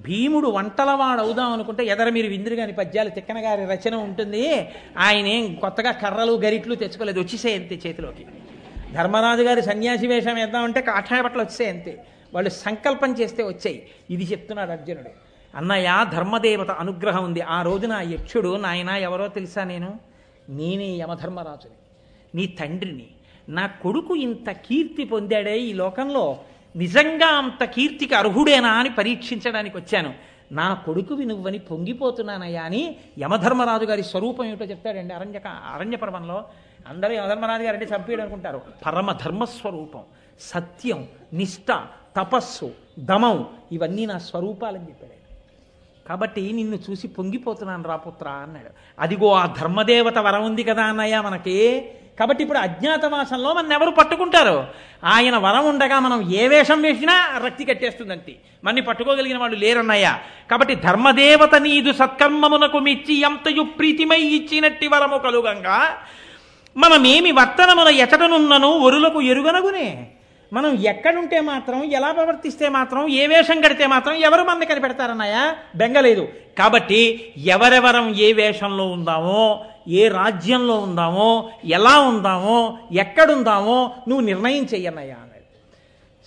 భీముడు వంటలవాడు అవుదాం అనుకుంటే ఎదర మీరు విందురుగాని పద్యాలు తిక్కన గారి రచన ఉంటుంది. ఆయనేం కొత్తగా కర్రలు గరిట్లు తెచ్చుకోలేదు, వచ్చేసే అంతే చేతిలోకి. ధర్మరాజు గారి సన్యాసి వేషం వేద్దామంటే కాషాయ బట్టలు వచ్చాయి అంతే. వాళ్ళు సంకల్పం చేస్తే వచ్చాయి. ఇది చెప్తున్నాడు అర్జునుడు. అన్నయ్య, ధర్మదేవత అనుగ్రహం ఉంది. ఆ రోజున యక్షుడు, నాయన ఎవరో తెలుసా, నేనే యమధర్మరాజుని, నీ తండ్రిని. నా కొడుకు ఇంత కీర్తి పొందాడే ఈ లోకంలో, నిజంగా అంత కీర్తికి అర్హుడేనా అని పరీక్షించడానికి వచ్చాను. నా కొడుకువి నువ్వని పొంగిపోతున్నానయ్యా అని యమధర్మరాజు గారి స్వరూపం ఏమిటో చెప్తాడండి అరణ్య పర్వంలో. అందరూ యమధర్మరాజు గారు అంటే చంపేయడం అనుకుంటారు. పరమ ధర్మస్వరూపం, సత్యం, నిష్ఠ, తపస్సు, దమం, ఇవన్నీ నా స్వరూపాలని చెప్పాడు. కాబట్టి నిన్ను చూసి పొంగిపోతున్నాను రాపుత్ర అన్నాడు. అదిగో ఆ ధర్మదేవత వరం ఉంది కదా అన్నయ్య మనకి. కాబట్టి ఇప్పుడు అజ్ఞాతవాసంలో మన ఎవరు పట్టుకుంటారు? ఆయన వరం ఉండగా మనం ఏ వేషం వేసినా రక్తి కట్టేస్తుందంతే. మన్ని పట్టుకోగలిగిన వాళ్ళు లేరన్నయ్య. కాబట్టి ధర్మదేవత నీదు సత్కర్మమునకు మెచ్చి ఎంతయు ప్రీతిమై ఇచ్చినట్టి వరము కలుగంగా మనమేమి వర్తనమున ఎచటనున్నను ఒరులకు ఎరుగనగునే. మనం ఎక్కడుంటే మాత్రం, ఎలా ప్రవర్తిస్తే మాత్రం, ఏ వేషం కడితే మాత్రం ఎవరు మన కనిపెడతారన్నాయా? బెంగలేదు. కాబట్టి ఎవరెవరం ఏ వేషంలో ఉందామో, ఏ రాజ్యంలో ఉందామో, ఎలా ఉందామో, ఎక్కడుందామో నువ్వు నిర్ణయం చెయ్యన్నయ్యా అన్నాడు.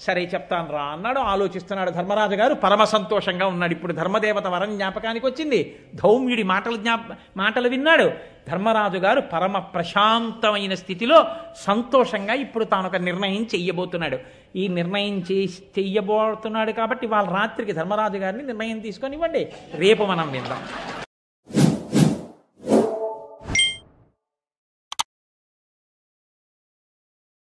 సరే చెప్తాను రా అన్నాడు. ఆలోచిస్తున్నాడు ధర్మరాజు గారు. పరమ సంతోషంగా ఉన్నాడు. ఇప్పుడు ధర్మదేవత వరం జ్ఞాపకానికి వచ్చింది. ధౌమ్యుడి మాటలు విన్నాడు. ధర్మరాజు గారు పరమ ప్రశాంతమైన స్థితిలో సంతోషంగా ఇప్పుడు తాను ఒక నిర్ణయం చెయ్యబోతున్నాడు. ఈ నిర్ణయం చెయ్యబోతున్నాడు కాబట్టి వాళ్ళ రాత్రికి ధర్మరాజు గారిని నిర్ణయం తీసుకొని ఇవ్వండి, రేపు మనం విందాం.